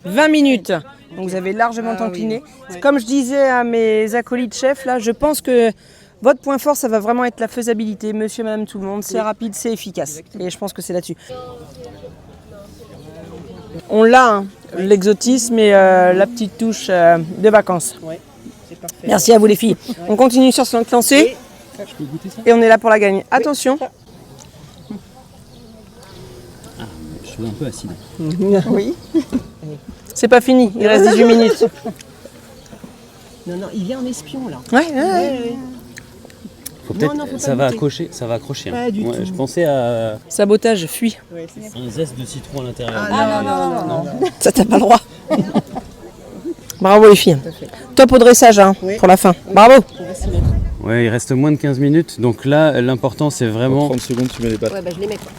F: 20 minutes. Donc vous avez largement tampinné.
I: Oui.
F: Comme je disais à mes acolytes chefs, là, je pense que votre point fort, ça va vraiment être la faisabilité. Monsieur, madame, tout le monde, c'est rapide, c'est efficace. Et je pense que c'est là-dessus. On l'a, hein, l'exotisme et la petite touche de vacances.
I: Ouais, c'est parfait.
F: Merci à vous les filles. On continue sur ce lancé.
G: Je peux goûter ça?
F: Et on est là pour la gagne. Attention.
G: Ah, je suis un peu acide.
F: Oui. C'est pas fini, il reste 18 minutes.
I: Non, il vient en espion là.
F: Ouais.
G: Faut peut-être,
I: Non, faut pas
G: ça va
I: goûter.
G: accrocher. Hein.
I: Pas du tout.
G: Je pensais à
F: Sabotage, fuis.
I: Ouais, c'est ça.
G: un zeste de citron à l'intérieur.
I: Non.
F: Ça t'as pas le droit. Bravo les filles. Top au dressage hein, pour la fin. Bravo.
I: On va s'y mettre.
G: Ouais, il reste moins de 15 minutes. Donc là, l'important, c'est vraiment
K: 30 secondes, tu mets les pattes.
L: Ouais, je les mets quoi.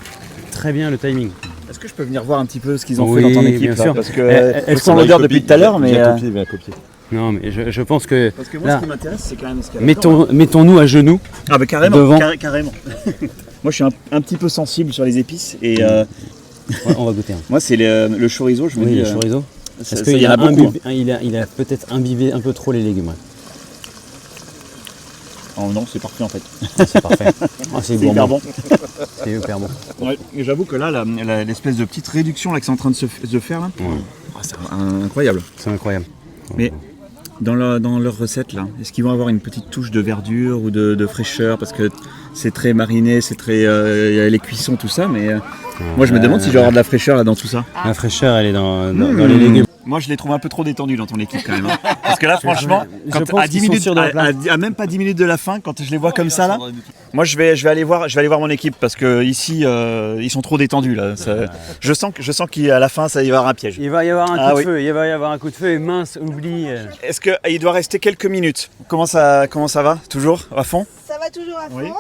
G: très bien le timing.
A: Est-ce que je peux venir voir un petit peu ce qu'ils ont
G: Oui,
A: fait dans ton équipe
G: bien
A: là,
G: sûr.
A: parce que
G: Elles
A: je
G: sont
A: sens l'odeur depuis tout à l'heure, mais
K: Viens copier.
G: Non, mais je pense que
A: parce que moi
G: là,
A: ce qui m'intéresse c'est quand même ce qu'il y a
G: mettons-nous à genoux.
A: Ah bah carrément,
G: devant.
A: carrément. Moi je suis un petit peu sensible sur les épices et
G: Ouais, on va goûter.
A: moi c'est le chorizo, je me dis.
G: Oui, le chorizo.
A: Ça,
G: Est-ce
A: il
G: qu'il
A: y en a beaucoup.
G: il a peut-être imbibé un peu trop les légumes. Ouais.
A: Oh non, c'est parfait en fait.
G: C'est parfait. Ah, c'est
A: hyper bon.
G: C'est hyper bon.
A: Ouais, et j'avoue que là, l'espèce de petite réduction là, que c'est en train de se faire là, c'est incroyable.
G: C'est incroyable.
A: Mais dans leur recette là, est-ce qu'ils vont avoir une petite touche de verdure ou de fraîcheur parce que c'est très mariné, c'est très y a les cuissons tout ça, mais moi je me demande si je vais avoir de la fraîcheur là dans tout ça.
G: La fraîcheur, elle est dans les légumes.
A: Moi je les trouve un peu trop détendus dans ton équipe quand même. Hein. Parce que là franchement,
G: je pense
A: à 10
G: qu'ils sont
A: minutes,
G: sûrs de la place.
A: à même pas 10 minutes de la fin, quand je les vois comme ça là, moi je vais aller voir mon équipe parce que ici ils sont trop détendus là. Je sens qu'à la fin ça y va y avoir un piège.
G: Il va y avoir un coup de feu, il va y avoir un coup de feu et mince, oublie.
A: Est-ce qu'il doit rester quelques minutes? Comment ça va? Toujours à fond?
H: Ça va toujours à fond.
A: Oui.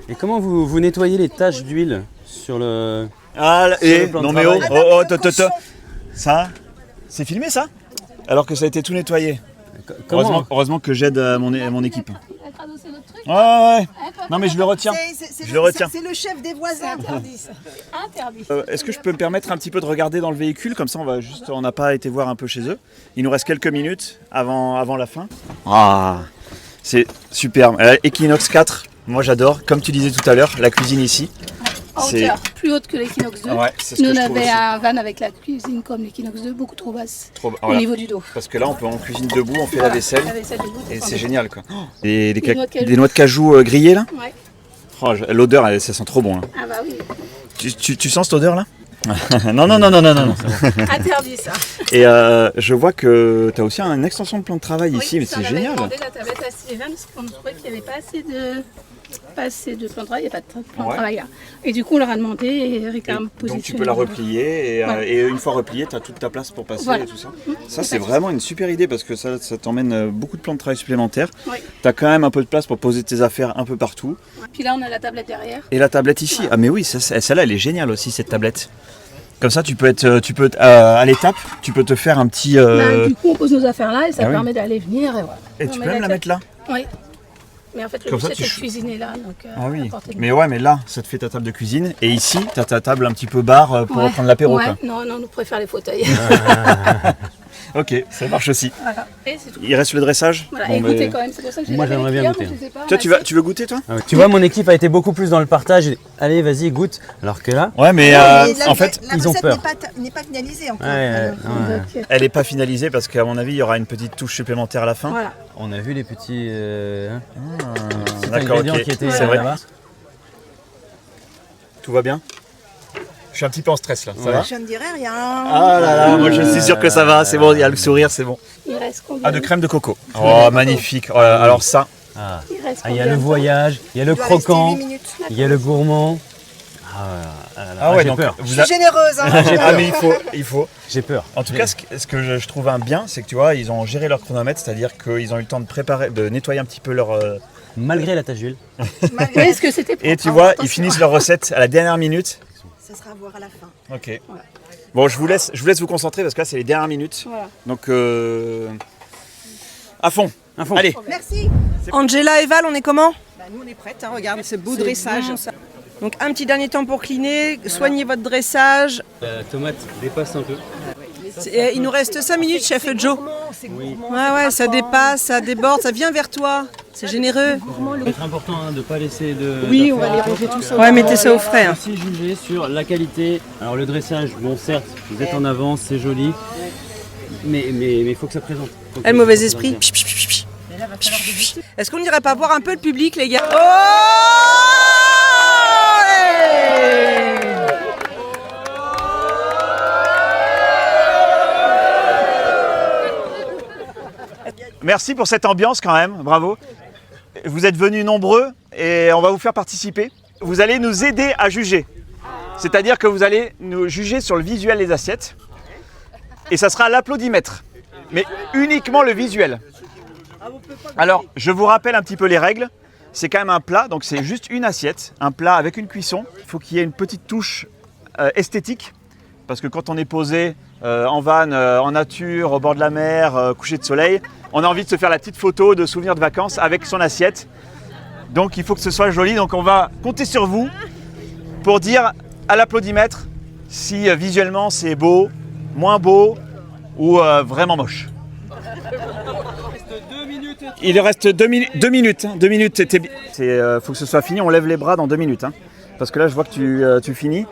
G: Et comment vous nettoyez les taches d'huile sur le...
A: Ah,
G: le plan de
A: non mais
G: travail.
A: Ça, c'est filmé ça? Alors que ça a été tout nettoyé.
G: Comment
A: Heureusement que j'aide mon équipe. Ouais. Non mais je le retiens. Je le retiens.
H: C'est le chef des voisins.
J: Interdit.
A: Est-ce que je peux me permettre un petit peu de regarder dans le véhicule? Comme ça on n'a pas été voir un peu chez eux. Il nous reste quelques minutes avant la fin. Ah, c'est superbe. Equinox 4, moi j'adore. Comme tu disais tout à l'heure, la cuisine ici.
J: En hauteur, plus haute que l'Equinox 2.
A: Ouais, c'est ce
J: Nous,
A: que
J: on
A: je trouve
J: avait
A: aussi.
J: un van avec la cuisine comme l'Equinox 2, beaucoup trop basse au
A: Voilà.
J: niveau du dos.
A: Parce que là on peut en cuisine debout, on fait la
J: Voilà,
A: vaisselle.
J: la vaisselle debout,
A: Et
J: pour
A: c'est
J: faire
A: génial quoi. Des
J: Des
A: noix de cajou grillées là.
J: Ouais.
A: Oh, l'odeur, ça sent trop bon là.
J: Ah bah oui.
A: Tu sens cette odeur là? Non.
J: Interdit ça.
A: Et je vois que tu as aussi une extension de plan de travail ici, mais c'est génial.
J: On avait demandé la tablette à Sylvain parce qu'on trouvait qu'il n'y avait pas assez de plan de travail, il n'y a pas de plan de travail là. Et du coup on leur a demandé et Eric a positionné.
A: Donc tu peux la replier et,
J: Voilà.
A: et une fois repliée, tu as toute ta place pour passer
J: Voilà.
A: et tout ça. Ça c'est vraiment une super idée parce que ça t'emmène beaucoup de plans de travail supplémentaires.
J: Oui.
A: Tu as quand même un peu de place pour poser tes affaires un peu partout.
J: Puis là on a la tablette derrière.
A: Et la tablette ici, ah mais oui, celle-là elle est géniale aussi cette tablette. Comme ça tu peux être à l'étape, tu peux te faire un petit...
J: Du coup on pose nos affaires là et ça
A: Ah oui.
J: permet d'aller venir et voilà.
A: Et tu peux même la mettre là?
J: Oui. Mais en fait le
A: Comme
J: but
A: ça,
J: c'est
A: tu
J: de cuisiner là. Donc,
A: Ah oui,
J: à portée de
A: mais ouais, mais là, ça te fait ta table de cuisine. Et ici, tu as ta table un petit peu bar pour prendre l'apéro.
J: Ouais.
A: Quoi.
J: Non, nous préfère les fauteuils.
A: Ok, ça marche aussi.
J: Voilà. Et c'est tout.
A: Il reste le dressage.
J: Voilà, et goûter quand même, c'est pour ça que j'ai
G: Moi, j'aimerais bien goûter.
A: Toi, tu veux goûter, toi?
G: Tu vois, mon équipe a été beaucoup plus dans le partage. Allez, vas-y, goûte. Alors que là,
A: Ouais, mais en fait,
G: ils ont peur.
H: n'est pas finalisée encore.
A: elle n'est pas finalisée parce qu'à mon avis, il y aura une petite touche supplémentaire à la fin.
H: Voilà.
G: On a vu les petits, petits
A: D'accord,
G: ingrédients
A: ok.
G: qui étaient
A: C'est vrai.
G: là-bas.
A: Tout va bien? Je suis un petit peu en stress là, ça
G: Ouais.
A: va?
H: Je ne dirais rien.
A: Ah là là, moi je suis sûr que ça va, c'est bon, il y a le sourire, c'est bon.
J: Il reste combien?
A: Ah, de crème de coco. Oh, magnifique. Oh là, alors ça,
G: Ah,
J: Il reste
G: il y a
J: combien
G: le
J: de
G: voyage, il y a le
H: Il doit rester
G: croquant,
H: 8 minutes.
G: il y a le gourmand. Ah
A: ouais,
G: j'ai
A: donc
G: peur.
H: Je suis généreuse. Hein.
A: Ah, mais il faut.
G: J'ai peur.
A: En tout cas, ce que je trouve bien, c'est que tu vois, ils ont géré leur chronomètre, c'est-à-dire qu'ils ont eu le temps de préparer, de nettoyer un petit peu leur.
G: Malgré la tache d'huile.
J: Oui, est-ce que c'était
A: Et tu vois, ils finissent leur recette à la dernière minute.
H: Ça sera à voir à la fin.
A: Ok. Bon, je vous laisse vous concentrer parce que là, c'est les dernières minutes.
J: Voilà.
A: Donc, à fond. Allez.
H: Merci.
F: Angela et Val, on est comment?
I: Nous on est prêtes, hein, regarde ce beau dressage.
F: Donc un petit dernier temps pour cleaner, soignez votre dressage.
G: La tomate dépasse un peu.
F: Il nous reste 5 minutes, chef Joe. Ouais, ça dépasse, ça déborde, ça vient vers toi. C'est généreux.
G: C'est important de ne pas laisser de.
J: Oui, on va les ranger tout ça.
F: Ouais, mettez ça au frais. Hein.
G: Aussi juger sur la qualité. Alors le dressage, bon certes, vous êtes en avance, c'est joli. Mais il faut que ça présente. Faut que
F: Le
G: ça
F: mauvais
G: présente
F: esprit.
G: bien.
F: Est-ce qu'on n'irait pas voir un peu le public, les gars? Oh!
A: Merci pour cette ambiance quand même, bravo. Vous êtes venus nombreux et on va vous faire participer. Vous allez nous aider à juger. C'est-à-dire que vous allez nous juger sur le visuel des assiettes. Et ça sera à l'applaudimètre. Mais uniquement le visuel. Alors, je vous rappelle un petit peu les règles. C'est quand même un plat, donc c'est juste une assiette. Un plat avec une cuisson. Il faut qu'il y ait une petite touche esthétique. Parce que quand on est posé en van, en nature, au bord de la mer, coucher de soleil, on a envie de se faire la petite photo de souvenir de vacances avec son assiette. Donc il faut que ce soit joli. Donc on va compter sur vous pour dire à l'applaudimètre si visuellement c'est beau, moins beau ou vraiment moche. Il reste 2 minutes. 2 minutes. 2 minutes, faut que ce soit fini. On lève les bras dans 2 minutes. Hein. Parce que là, je vois que tu finis.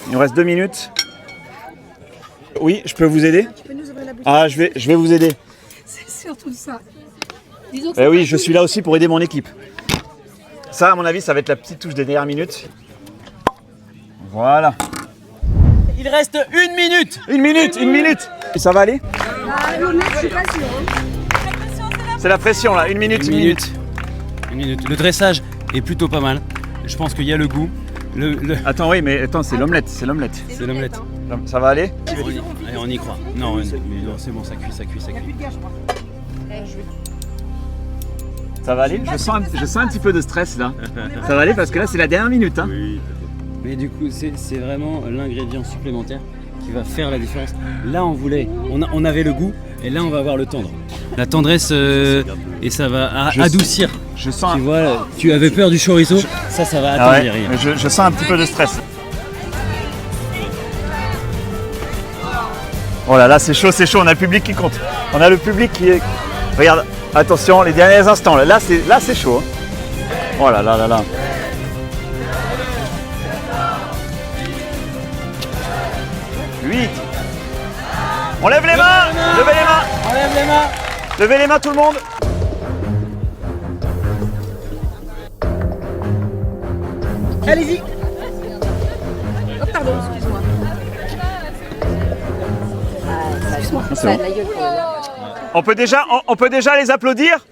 A: Il nous reste 2 minutes. Oui, je peux vous aider?
H: Tu peux nous ouvrir la bouche?
A: Ah, je vais vous aider.
J: C'est surtout ça. Disons que
A: Oui, je suis là aussi pour aider mon équipe. Ça, à mon avis, ça va être la petite touche des dernières minutes. Voilà.
G: Il reste 1 minute.
A: 1 minute, 1 minute. Ça va aller?
J: je suis pas sûre.
A: C'est la pression là, 1 minute, 1 minute.
G: 1 minute. Le dressage est plutôt pas mal. Je pense qu'il y a le goût.
A: Attends, oui, mais attends, c'est l'omelette, c'est l'omelette.
G: C'est l'omelette.
A: Ça va aller?
G: Allez, on y croit. Non, c'est bon, ça cuit.
A: Ça va aller? Je sens un petit peu de stress là. Ça va aller parce que là, c'est la dernière minute. Hein.
G: Oui, mais du coup, c'est vraiment l'ingrédient supplémentaire qui va faire la différence. Là, on avait le goût, et là, on va avoir le tendre. La tendresse, et ça va adoucir.
A: Je sens.
G: Tu vois, tu avais peur du chorizo, ça va attendrir.
A: Ouais, je sens un petit peu de stress. Oh là là, c'est chaud, on a le public qui compte. On a le public qui est... Regarde, attention, les derniers instants. Là, c'est chaud. Hein. Oh là là là là. On lève les mains. Levez les mains.
G: On lève les mains.
A: Levez les mains tout le monde.
F: Allez-y.
L: Oh, pardon, excuse-moi. Ça a de la gueule quand même.
A: On peut déjà les applaudir.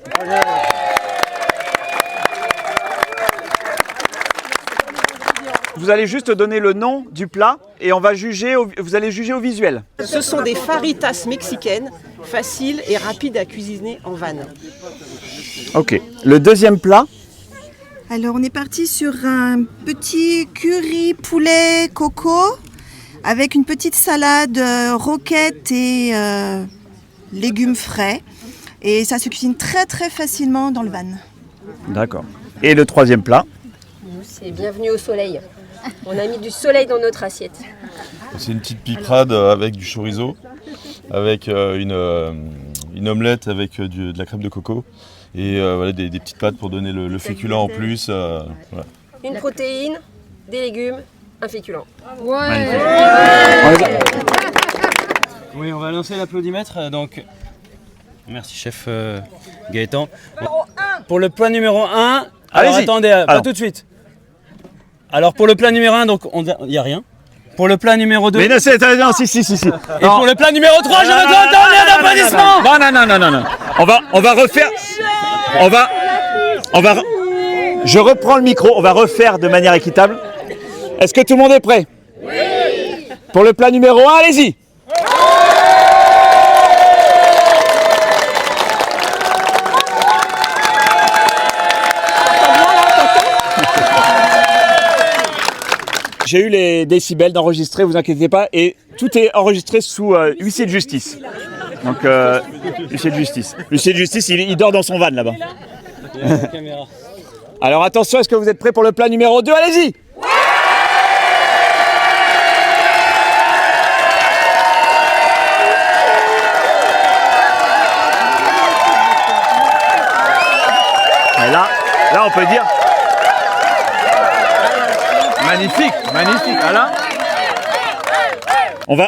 A: Vous allez juste donner le nom du plat et vous allez juger au visuel.
I: Ce sont des faritas mexicaines, faciles et rapides à cuisiner en van.
A: Ok. Le deuxième plat.
H: Alors on est parti sur un petit curry poulet coco avec une petite salade roquette et légumes frais. Et ça se cuisine très très facilement dans le van.
A: D'accord. Et le troisième plat.
L: C'est bienvenue au soleil. On a mis du soleil dans notre assiette.
K: C'est une petite piperade avec du chorizo avec une omelette avec de la crème de coco et voilà, des petites pâtes pour donner le féculent en plus. Voilà.
L: Une protéine, des légumes, un féculent.
G: Oui, on va lancer l'applaudimètre. Donc, merci chef Gaëtan. Pour le plat numéro 1, alors attendez, pas tout de suite. Alors pour le plat numéro 1, donc il n'y a rien. Pour le plat numéro 2.
A: Mais non, si.
G: Et pour le plat numéro 3, je veux entendre d'applaudissements.
A: Non. On va refaire. Je reprends le micro, on va refaire de manière équitable. Est-ce que tout le monde est prêt? Oui. Pour le plat numéro 1, allez-y. J'ai eu les décibels d'enregistrer, vous inquiétez pas, et tout est enregistré sous huissier de justice. Donc, huissier de justice. L'huissier de justice, il dort dans son van là-bas. Alors attention, est-ce que vous êtes prêts pour le plat numéro 2? Allez-y! Et là, on peut dire... Magnifique, voilà.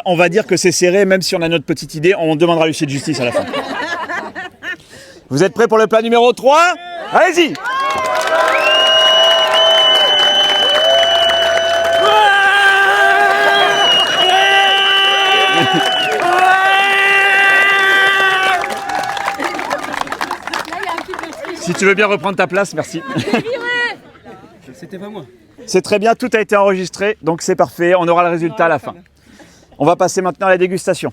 A: On va dire que c'est serré, même si on a notre petite idée, on demandera l'huissier de justice à la fin. Vous êtes prêts pour le plat numéro 3? Allez-y! Si tu veux bien reprendre ta place, merci.
G: C'était pas moi.
A: C'est très bien, tout a été enregistré, donc c'est parfait, on aura le résultat à la fin. On va passer maintenant à la dégustation.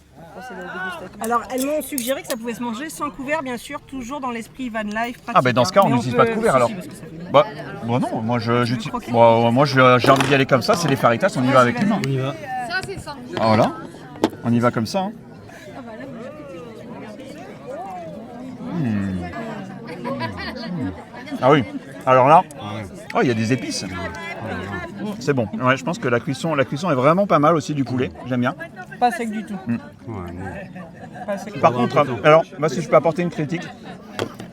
F: Alors, elles m'ont suggéré que ça pouvait se manger sans couvert, bien sûr, toujours dans l'esprit van life. Pratique,
A: Ah, ben dans ce cas, on n'utilise pas de couvert alors. Bah non, moi j'ai envie d'y aller comme ça, c'est les faritas, on y va avec les mains.
G: On y va.
J: Ça, c'est ça.
A: Ah, voilà, on y va comme ça. Hein. Ah oui, alors là, oh, il y a des épices. C'est bon, ouais, je pense que la cuisson est vraiment pas mal aussi du poulet, j'aime bien.
F: Pas sec du tout. Pas sec.
A: Par contre, alors, moi si je peux apporter une critique,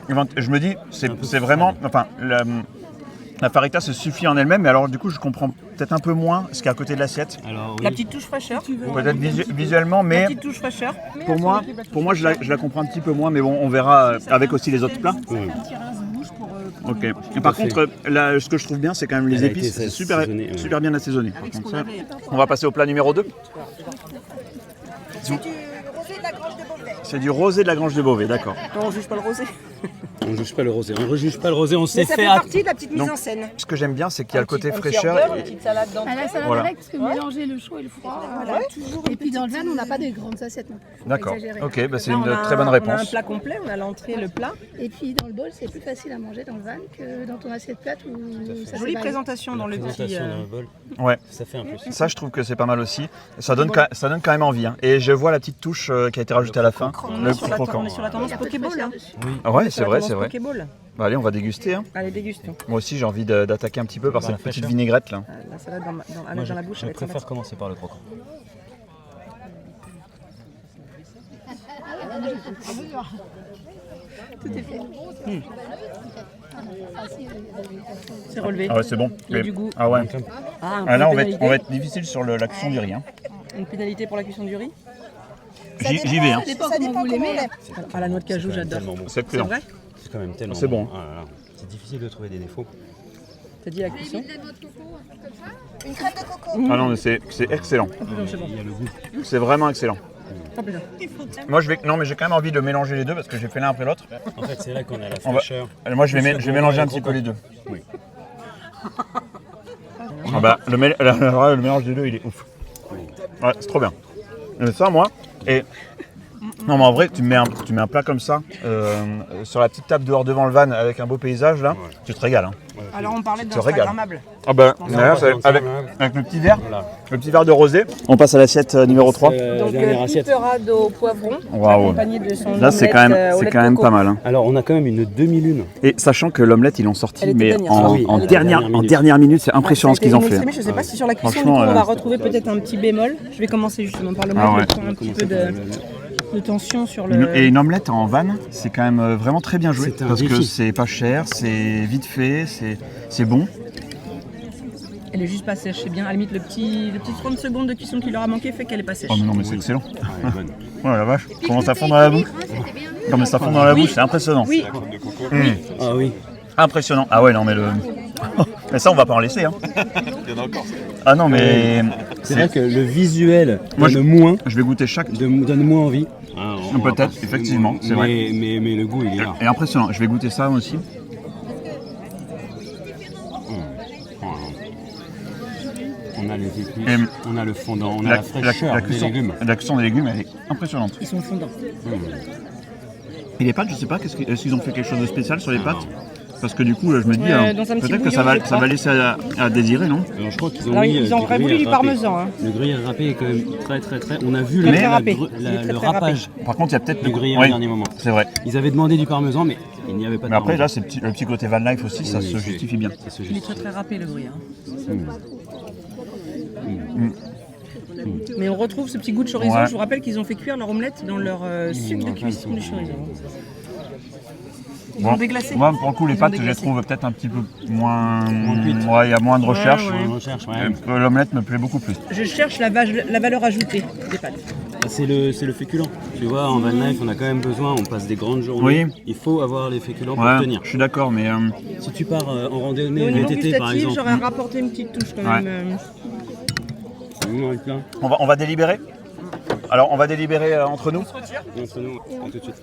A: je me dis, c'est vraiment, enfin, la farita se suffit en elle-même, mais alors du coup je comprends peut-être un peu moins ce qu'il y a à côté de l'assiette.
F: La petite touche fraîcheur.
A: Peut-être visuellement, mais
F: La petite touche fraîcheur.
A: pour moi je la comprends un petit peu moins, mais bon, on verra avec aussi les autres plats. Ok. Et par contre, là, ce que je trouve bien, c'est quand même les épices, c'est super bien assaisonné. Par contre, ça, on va passer au plat numéro 2. C'est du rosé de la Grange de Beauvais, d'accord.
F: Non, on juge pas le rosé.
G: On juge pas le rosé, on rejuge pas le rosé, on sait
F: Ça fait
G: faire.
F: partie de la petite mise en scène.
A: Ce que j'aime bien, c'est qu'il y a le côté fraîcheur.
J: Une petite salade dans la salade
A: Voilà.
J: avec, parce que mélanger le chaud et le froid. Et puis dans le van, on n'a pas de grandes assiettes non plus. Faut
A: D'accord.
J: pas exagérer.
A: Ok, bah c'est
F: Là,
A: une
F: on a
A: très bonne
F: On a un
A: réponse.
F: plat complet, on a l'entrée, le plat.
J: Et puis dans le bol, c'est plus facile à manger dans le van que dans ton assiette plate où ça
F: Jolie
J: s'évade.
F: présentation dans le petit.
G: Présentation dans le bol.
A: Ouais.
G: Ça fait un plus.
A: Ça, je trouve que c'est pas mal aussi. Ça donne quand même envie. Hein. Et je vois la petite touche qui a été rajoutée à la fin.
F: On
A: Le
F: est sur
A: petit
F: la
A: croquant.
F: on est sur la tendance Pokéball. Hein.
A: Ah ouais, c'est vrai, c'est vrai.
F: Pokéball.
A: Bah, allez, on va déguster. Hein.
F: Allez, dégustons.
A: Moi aussi, j'ai envie d'attaquer un petit peu par cette petite vinaigrette là.
F: La salade à
G: Moi,
F: mettre dans la bouche.
G: je préfère commencer par le croquant.
F: C'est relevé.
A: Ah ouais, c'est bon.
F: Il y a du goût.
A: Ah ouais.
F: Ah,
A: Là, on va être difficile sur la cuisson du riz. Hein.
F: Une pénalité pour la cuisson du riz.
A: J'y vais. Hein.
J: Ça dépend comment vous l'aimez.
F: Ah, la noix de cajou, j'adore.
A: C'est
F: C'est
A: excellent.
F: vrai?
G: C'est quand même tellement
A: C'est bon.
G: Ah là là. C'est difficile de trouver des défauts.
F: T'as dit la cuisson?
H: Une crème de coco.
A: Ah non, mais c'est excellent.
G: Il y a le goût.
A: C'est vraiment excellent.
F: Oh, putain.
A: Moi, j'ai quand même envie de mélanger les deux parce que j'ai fait l'un après l'autre.
G: En fait, c'est là qu'on a la
A: On va-
G: fraîcheur.
A: Moi, je vais mélanger un petit peu les deux.
G: Oui.
A: Ah bah, le mélange des deux, il est ouf. Ouais, c'est trop bien. Mais ça, moi, et... Non, mais en vrai, tu mets un plat comme ça, sur la petite table dehors devant le van avec un beau paysage, là, tu te régales. Hein.
F: Alors, on parlait
A: Tu te régales.
F: d'instagrammable.
A: Ah bah, là, avec le petit verre de rosé. On passe à l'assiette numéro 3.
F: Donc,
G: Dernière assiette.
F: piperade au poivron,
A: Waouh.
F: accompagné de son
A: Là, c'est quand même pas mal. Hein.
G: Alors, on a quand même une demi-lune.
A: Et sachant que l'omelette, ils l'ont sorti,
F: Elle était
A: mais
F: dernière.
A: en,
F: Ah oui,
A: en
F: elle était
A: dernière minute, c'est impressionnant ce qu'ils ont fait.
F: Je ne sais pas si sur la cuisson, du coup,
A: Franchement,
F: on va retrouver peut-être un petit bémol. Je vais commencer justement par le
A: Ah ouais.
F: pour un petit peu de... de tension sur le...
A: Et une omelette en vanne, c'est quand même vraiment très bien joué.
G: C'est un
A: Parce que
G: défi.
A: c'est pas cher, c'est vite fait, c'est bon.
F: Elle est juste pas sèche, c'est bien. À la limite, le petit 30 secondes de cuisson qui leur a manqué fait qu'elle est pas sèche.
A: Oh mais non, mais c'est excellent.
G: Ouais, bonne.
A: Oh la vache, comment ça fond dans la bouche. Comme ça fond dans la bouche, c'est impressionnant.
F: Oui.
G: Ah oui.
A: Impressionnant. Ah ouais, non mais le... mais ça, on va pas en laisser. Hein. Ah non, mais...
G: C'est vrai que le visuel
A: Moi,
G: donne moins,
A: Je vais goûter chaque...
G: donne moins envie. Ah, on va
A: Peut-être,
G: pas-
A: effectivement, c'est vrai.
G: Mais le goût, il est là.
A: Et impressionnant. Je vais goûter ça aussi.
G: On a les épices,
A: Et
G: on a le fondant, on a la fraîcheur des légumes.
A: La cuisson des légumes, elle est impressionnante.
F: Ils sont fondants.
A: Et les pâtes, je sais pas, est-ce qu'ils ont fait quelque chose de spécial sur les pâtes? Parce que du coup, je me dis,
F: Ouais, dans un petit
A: peut-être que ça
F: bouillon,
A: va,
F: je
A: ça va
F: crois.
A: laisser à désirer, non?
G: Alors je crois qu'ils ont
F: Alors,
G: mis
F: ils ont
G: du gruyère
F: voulu du
G: râpé.
F: parmesan. Hein.
G: Le gruyère râpé est quand même très... On a vu
F: Très
G: le,
F: râpé.
G: gru-
F: Il est très,
G: le
F: très
G: râpage
A: Par contre, il y a peut-être
G: du gruyère au dernier moment.
A: C'est vrai.
G: Ils avaient demandé du parmesan, mais il n'y avait pas de
A: Mais après,
G: parmesan.
A: là, c'est le petit côté van life aussi, ça se justifie bien.
G: Ça se
F: Il est
G: justifie.
F: très râpé le gruyère.
G: Mm.
F: Mais on retrouve ce petit goût de chorizo.
A: Ouais.
F: Je vous rappelle qu'ils ont fait cuire leur omelette dans leur sucre de cuisson du chorizo. Ils
A: Bon,
F: ont déglacé.
A: moi, pour le coup, les
F: Ils ont
A: pâtes, je les
F: déglacé.
A: trouve peut-être un petit peu moins...
G: cuites.
A: Ouais, il y a moins de recherche.
F: ouais.
G: On recherche, ouais.
A: L'omelette me plaît beaucoup plus.
F: Je cherche la valeur ajoutée des pâtes.
G: C'est le féculent. Tu vois, en van life, on a quand même besoin, on passe des grandes journées.
A: Oui.
G: Il faut avoir les féculents pour
A: Ouais,
G: tenir.
A: Je suis d'accord, mais...
G: Si tu pars en randonnée
F: Au niveau
G: VTT par
F: gustatif,
G: exemple,
F: j'aurais rapporté une petite touche quand
A: Ouais.
F: même.
G: on est plein.
A: On va délibérer. Alors, on va délibérer entre nous.
G: Entre nous, à tout de suite.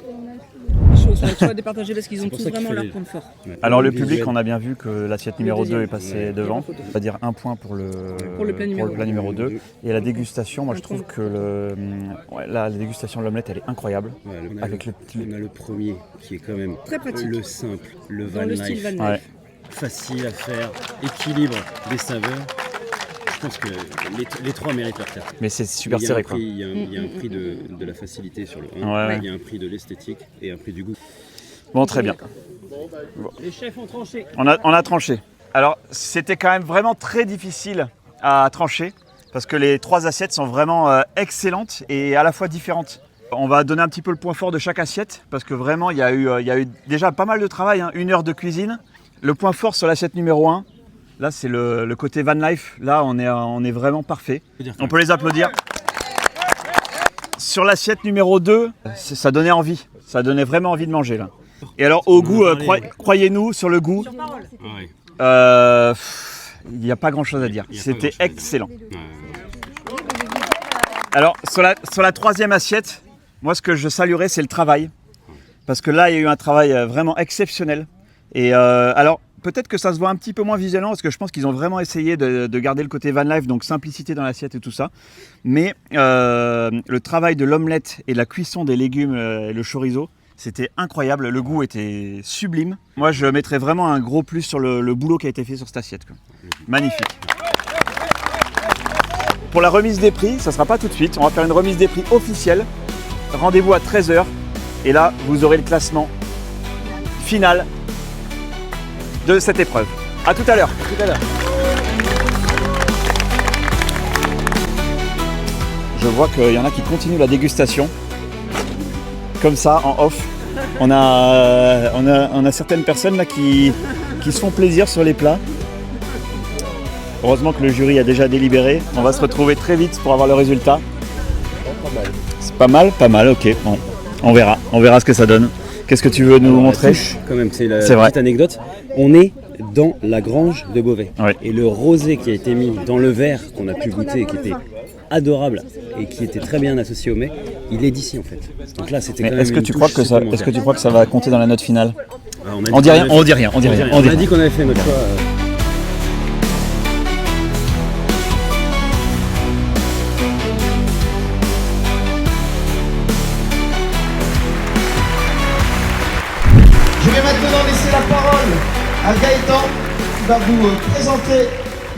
F: Chaud, ça va être chaud à départager parce qu'ils ont
G: pour
F: tous
G: ça qu'il
F: vraiment
G: fait
F: leur
G: les-
F: point fort.
A: Alors, le
G: Visuel.
A: public, on a bien vu que l'assiette numéro 2 est passée
G: Ouais.
A: devant. On va dire un point pour le
F: plat numéro
A: 2. Et la dégustation, moi, je trouve que la dégustation de l'omelette, elle est incroyable.
G: Ouais,
A: Avec
G: on a le premier qui est quand même
F: Très pratique.
G: le simple, le
F: Dans
G: van
F: le style
G: life,
F: van life.
A: Ouais.
G: facile à faire, équilibre des saveurs. Je pense que les trois méritent leur place.
A: Mais c'est super
G: Il y a
A: serré,
G: un
A: quoi.
G: prix- Il y a un prix de la facilité sur le 1,
A: Ouais.
G: il y a un prix de l'esthétique et un prix du goût.
A: Bon, très bien.
F: Les chefs ont tranché.
A: On a tranché. Alors, c'était quand même vraiment très difficile à trancher parce que les trois assiettes sont vraiment excellentes et à la fois différentes. On va donner un petit peu le point fort de chaque assiette parce que vraiment, il y a eu déjà pas mal de travail, hein, 1 heure de cuisine. Le point fort sur l'assiette numéro 1, là, c'est le côté van life. Là, on est vraiment parfait. On peut les applaudir. Sur l'assiette numéro 2, ça donnait envie. Ça donnait vraiment envie de manger, là. Et alors, au goût, croyez-nous, sur le goût,
G: Ouais.
A: il n'y a pas grand-chose à dire.
G: Il y a pas
A: C'était
G: grand-chose à dire.
A: excellent.
G: Ouais.
A: Alors, sur la troisième assiette, moi, ce que je saluerais, c'est le travail. Parce que là, il y a eu un travail vraiment exceptionnel. Et alors, peut-être que ça se voit un petit peu moins visuellement, parce que je pense qu'ils ont vraiment essayé de garder le côté van life, donc simplicité dans l'assiette et tout ça. Mais le travail de l'omelette et de la cuisson des légumes et le chorizo, c'était incroyable. Le goût était sublime. Moi, je mettrais vraiment un gros plus sur le boulot qui a été fait sur cette assiette, quoi. Magnifique. Pour la remise des prix, ça ne sera pas tout de suite. On va faire une remise des prix officielle. Rendez-vous à 13h. Et là, vous aurez le classement final de cette épreuve. A tout à l'heure. Je vois qu'il y en a qui continuent la dégustation. Comme ça, en off. On a certaines personnes là qui se font plaisir sur les plats. Heureusement que le jury a déjà délibéré. On va se retrouver très vite pour avoir le résultat. C'est pas mal, ok. Bon, on verra ce que ça donne. Qu'est-ce que tu veux nous montrer?
G: Quand même, c'est la
A: C'est vrai.
G: petite anecdote. On est dans la grange de Beauvais.
A: Ouais.
G: Et le rosé qui a été mis dans le verre qu'on a pu goûter, qui était adorable et qui était très bien associé au mets, il est d'ici en fait. Donc là, c'était
A: Mais
G: quand même
A: est-ce que
G: une
A: tu crois
G: touche
A: que ça,
G: supplémentaire.
A: va compter dans la note finale?
G: Ah,
A: On dit rien, on dit rien.
G: On a dit qu'on avait fait notre choix.
B: Je vais maintenant laisser la parole à Gaëtan qui va vous présenter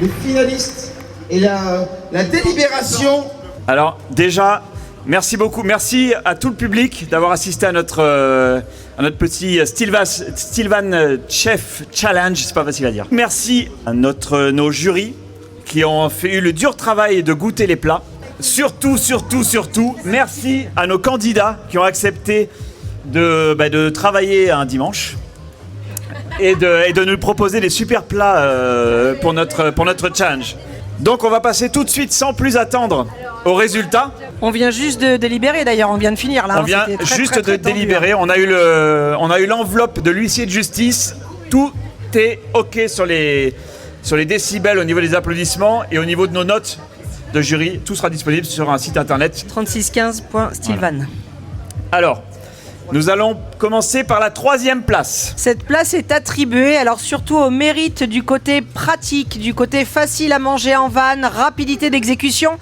B: les finalistes et la délibération.
A: Alors déjà, merci beaucoup. Merci à tout le public d'avoir assisté à notre petit Stilvan Chef Challenge. C'est pas facile à dire. Merci à nos jurys qui ont eu le dur travail de goûter les plats. surtout, merci à nos candidats qui ont accepté de travailler un dimanche et de nous proposer des super plats pour notre challenge. Donc on va passer tout de suite sans plus attendre aux résultats.
F: On vient juste de délibérer d'ailleurs, on vient de finir là.
A: On vient juste de délibérer, on a eu l'enveloppe de l'huissier de justice, tout est ok sur les décibels au niveau des applaudissements et au niveau de nos notes de jury, tout sera disponible sur un site internet
F: 3615.stilvan.
A: Voilà. Alors, nous allons commencer par la 3e place.
F: Cette place est attribuée alors surtout au mérite du côté pratique, du côté facile à manger en van, rapidité d'exécution.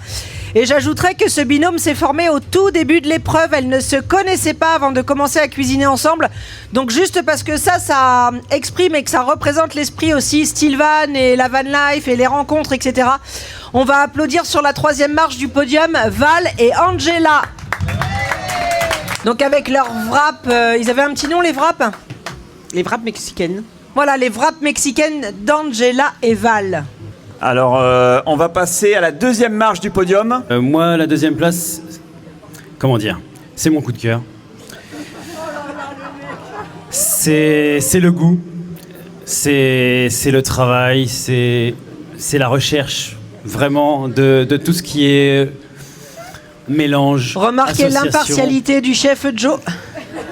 F: Et j'ajouterais que ce binôme s'est formé au tout début de l'épreuve. Elles ne se connaissaient pas avant de commencer à cuisiner ensemble. Donc juste parce que ça exprime et que ça représente l'esprit aussi Stilvan et la van life et les rencontres, etc. On va applaudir sur la 3e marche du podium Val et Angela. Donc avec leur wrap, ils avaient un petit nom les wraps ?
I: Les wraps mexicaines.
F: Voilà, les wraps mexicaines d'Angela et Val.
A: Alors, on va passer à la 2e marche du podium.
G: Moi, la 2e place, comment dire, c'est mon coup de cœur. C'est le goût, c'est le travail, c'est la recherche vraiment de tout ce qui est mélange.
F: Remarquez l'impartialité du chef Joe.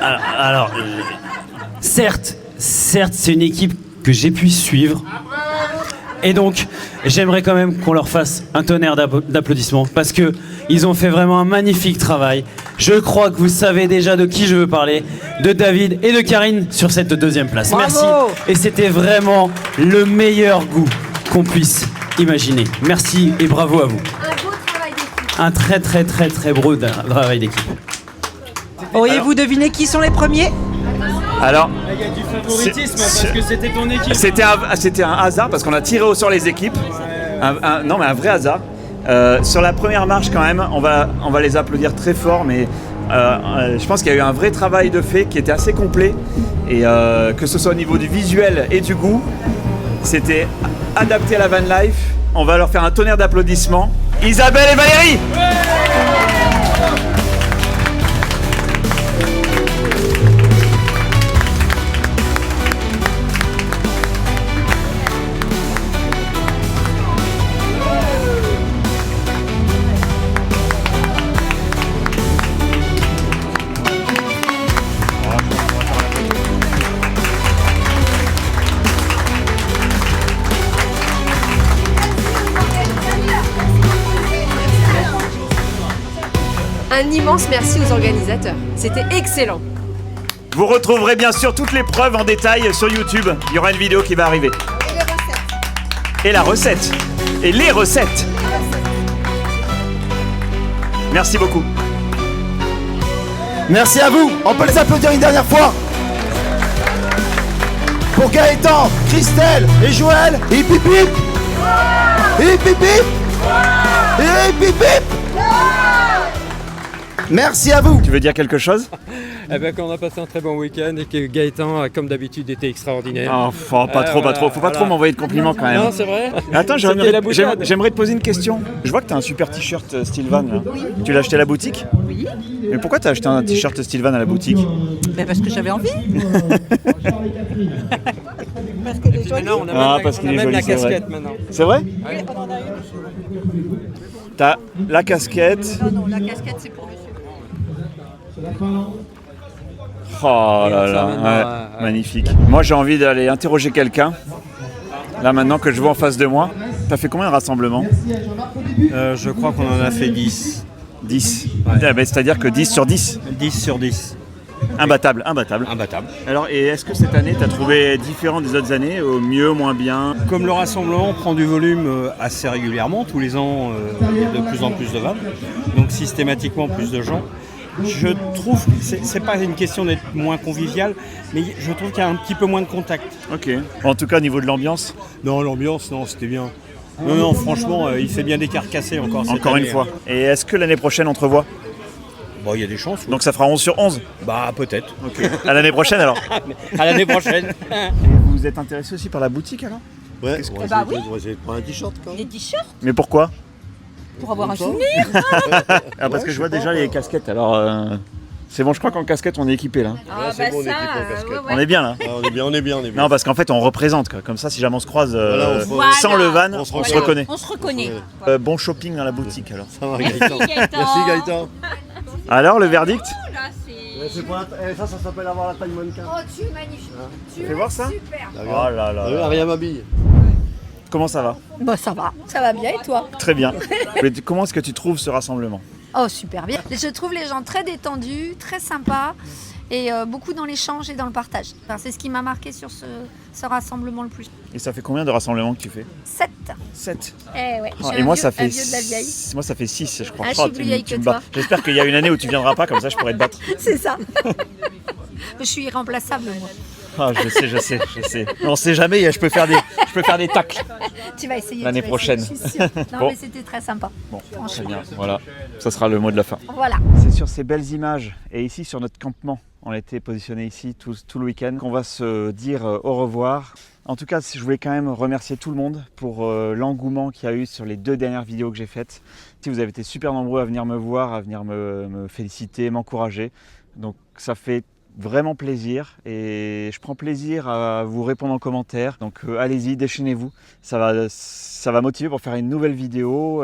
G: Alors, certes, c'est une équipe que j'ai pu suivre. Et donc, j'aimerais quand même qu'on leur fasse un tonnerre d'applaudissements parce que ils ont fait vraiment un magnifique travail. Je crois que vous savez déjà de qui je veux parler, de David et de Karine sur cette 2e place.
F: Bravo.
G: Merci. Et c'était vraiment le meilleur goût qu'on puisse imaginer. Merci et bravo à vous.
L: Un beau travail d'équipe.
G: Un très beau travail d'équipe.
F: Auriez-vous deviné qui sont les premiers ?
A: Alors,
G: il y a du favoritisme parce que c'était ton équipe.
A: C'était un hasard parce qu'on a tiré au sort les équipes. Non, mais un vrai hasard. Sur la première marche, quand même, on va les applaudir très fort, mais je pense qu'il y a eu un vrai travail de fait qui était assez complet. Et que ce soit au niveau du visuel et du goût, c'était adapté à la van life. On va leur faire un tonnerre d'applaudissements. Isabelle et Valérie!
L: Un immense merci aux organisateurs. C'était excellent.
A: Vous retrouverez bien sûr toutes les preuves en détail sur YouTube. Il y aura une vidéo qui va arriver. Et la recette. Et les recettes. Merci beaucoup.
B: Merci à vous. On peut les applaudir une dernière fois. Pour Gaëtan, Christelle et Joël. Et hip hip hip. Hip hip hip. Hip hip hip. Merci à vous.
A: Tu veux dire quelque chose?
M: Eh ben, qu'on a passé un très bon week-end et que Gaëtan, comme d'habitude, était extraordinaire.
A: Oh, pas trop. Faut pas trop m'envoyer de compliments quand même.
M: Non, c'est vrai.
A: Attends, j'aimerais te poser une question. Je vois que tu as un super t-shirt Stilvan là. Oui. Tu l'as acheté à la boutique?
N: Oui.
A: Mais pourquoi tu as acheté un t-shirt Stilvan à la boutique?
N: Ben parce que j'avais envie. Parce que les jolis.
M: On a même la casquette maintenant.
A: C'est vrai?
N: Oui, on en a une.
A: T'as la casquette.
N: Non, la casquette c'est pour monsieur.
A: Oh là là, magnifique. Moi j'ai envie d'aller interroger quelqu'un. Là maintenant que je vois en face de moi. T'as fait combien de rassemblements?
O: Je crois qu'on en a fait 10.
A: 10 ouais. C'est-à-dire que 10 sur 10?
O: 10 sur 10.
A: Imbattable. Alors, et est-ce que cette année, tu as trouvé différent des autres années, au mieux, moins bien?
O: Comme le rassemblement prend du volume assez régulièrement, tous les ans, il y a de plus en plus de vannes, donc systématiquement plus de gens. Je trouve que c'est pas une question d'être moins convivial, mais je trouve qu'il y a un petit peu moins de contact.
A: Ok. En tout cas, au niveau de l'ambiance?
O: Non, l'ambiance, non, c'était bien. Non, franchement, il fait bien des carcassés encore cette année,
A: une fois. Et est-ce que l'année prochaine, on te revoit?
O: Bon, il y a des chances. Oui.
A: Donc ça fera 11 sur 11?
O: Bah, peut-être.
A: Ok. À l'année prochaine alors?
O: À l'année prochaine.
A: Et vous êtes intéressé aussi par la boutique alors?
N: Ouais,
O: on va essayer de prendre un t-shirt quand même.
N: Des t-shirts?
A: Mais pourquoi?
N: Pour avoir un souvenir.
A: Ah, parce que je vois déjà les casquettes, alors c'est bon, je crois qu'en casquette on est équipé là.
N: Ah,
K: c'est
N: bah
K: bon, on est
N: ça,
K: équipé en casquette.
N: ouais, ouais.
A: On est bien là.
K: Ah, on est bien, on est bien, on est bien.
A: Non, parce qu'en fait on représente quoi. Comme ça, si jamais on se croise
K: Voilà,
A: sans le van, on se reconnaît.
N: On se reconnaît.
A: Bon shopping dans la boutique alors.
K: Ça va, Gaëtan. Merci Gaëtan.
A: Alors le verdict?
K: Ça s'appelle avoir la taille mannequin.
N: Oh, tu es magnifique. Tu
A: Fais voir ça.
N: super.
A: Oh là là.
K: Rien m'habille.
A: Comment ça va?
N: Bah ça va bien et toi?
A: Très bien. Mais comment est-ce que tu trouves ce rassemblement?
N: Oh super bien. Je trouve les gens très détendus, très sympas et beaucoup dans l'échange et dans le partage. Enfin, c'est ce qui m'a marqué sur ce rassemblement le plus.
A: Et ça fait combien de rassemblements que tu fais?
N: 7.
A: 7.
N: Eh ouais.
A: Et moi ça
N: un
A: fait
N: vieux de la vieille.
A: moi ça fait 6 je crois.
N: Ah, je suis plus vieille
A: tu
N: que
A: me
N: toi.
A: bats. J'espère qu'il y a une année où tu viendras pas, comme ça je pourrais te battre.
N: C'est ça. Je suis irremplaçable moi.
A: Ah, je sais. On sait jamais, je peux faire des tacles.
N: Tu vas essayer.
A: L'année
N: tu vas essayer,
A: prochaine.
N: je suis sûre. Non
A: Bon.
N: mais c'était très sympa.
A: Bon, très
N: Franchement.
A: bien. Voilà, ça sera le mot de la fin.
N: Voilà.
A: C'est sur ces belles images et ici sur notre campement, on a été positionné ici tout le week-end, qu'on va se dire au revoir. En tout cas, je voulais quand même remercier tout le monde pour l'engouement qu'il y a eu sur les 2 dernières vidéos que j'ai faites. Si vous avez été super nombreux à venir me voir, à venir me féliciter, m'encourager. Donc ça fait vraiment plaisir et je prends plaisir à vous répondre en commentaire. Donc allez-y, déchaînez-vous. Ça va motiver pour faire une nouvelle vidéo,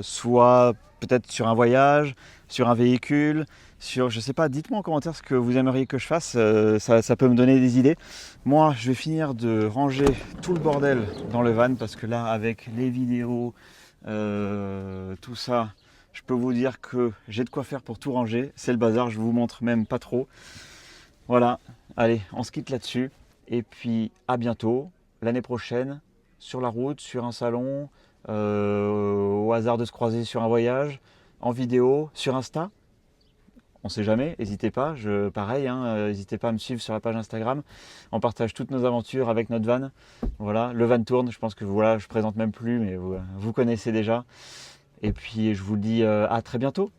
A: soit peut-être sur un voyage, sur un véhicule, sur, je sais pas, dites-moi en commentaire ce que vous aimeriez que je fasse, ça peut me donner des idées. Moi, je vais finir de ranger tout le bordel dans le van parce que là, avec les vidéos, tout ça, je peux vous dire que j'ai de quoi faire pour tout ranger. C'est le bazar, je vous montre même pas trop. Voilà, allez, on se quitte là-dessus. Et puis, à bientôt, l'année prochaine, sur la route, sur un salon, au hasard de se croiser sur un voyage, en vidéo, sur Insta. On sait jamais, n'hésitez pas, pareil, n'hésitez pas à me suivre sur la page Instagram. On partage toutes nos aventures avec notre van. Voilà, le van tourne, je pense que voilà, je présente même plus, mais vous connaissez déjà. Et puis je vous dis à très bientôt.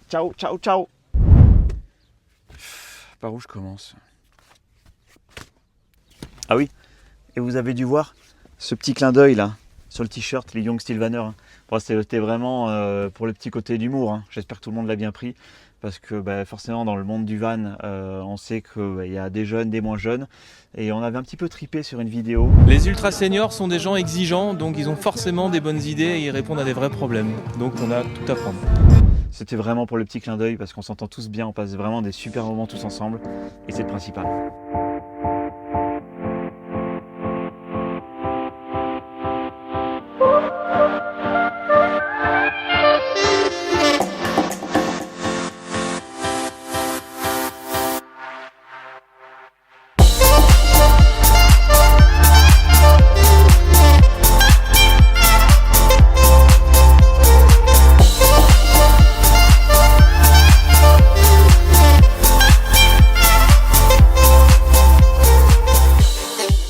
A: Ciao, ciao, ciao. Par où je commence? Ah oui, et vous avez dû voir ce petit clin d'œil là, sur le t-shirt, les Young Stillvaner. Bon, c'était vraiment pour le petit côté d'humour. J'espère que tout le monde l'a bien pris. Parce que forcément dans le monde du van, on sait qu'il y a des jeunes, des moins jeunes. Et on avait un petit peu tripé sur une vidéo.
E: Les ultra seniors sont des gens exigeants, donc ils ont forcément des bonnes idées et ils répondent à des vrais problèmes. Donc on a tout à prendre.
A: C'était vraiment pour le petit clin d'œil parce qu'on s'entend tous bien, on passe vraiment des super moments tous ensemble. Et c'est le principal.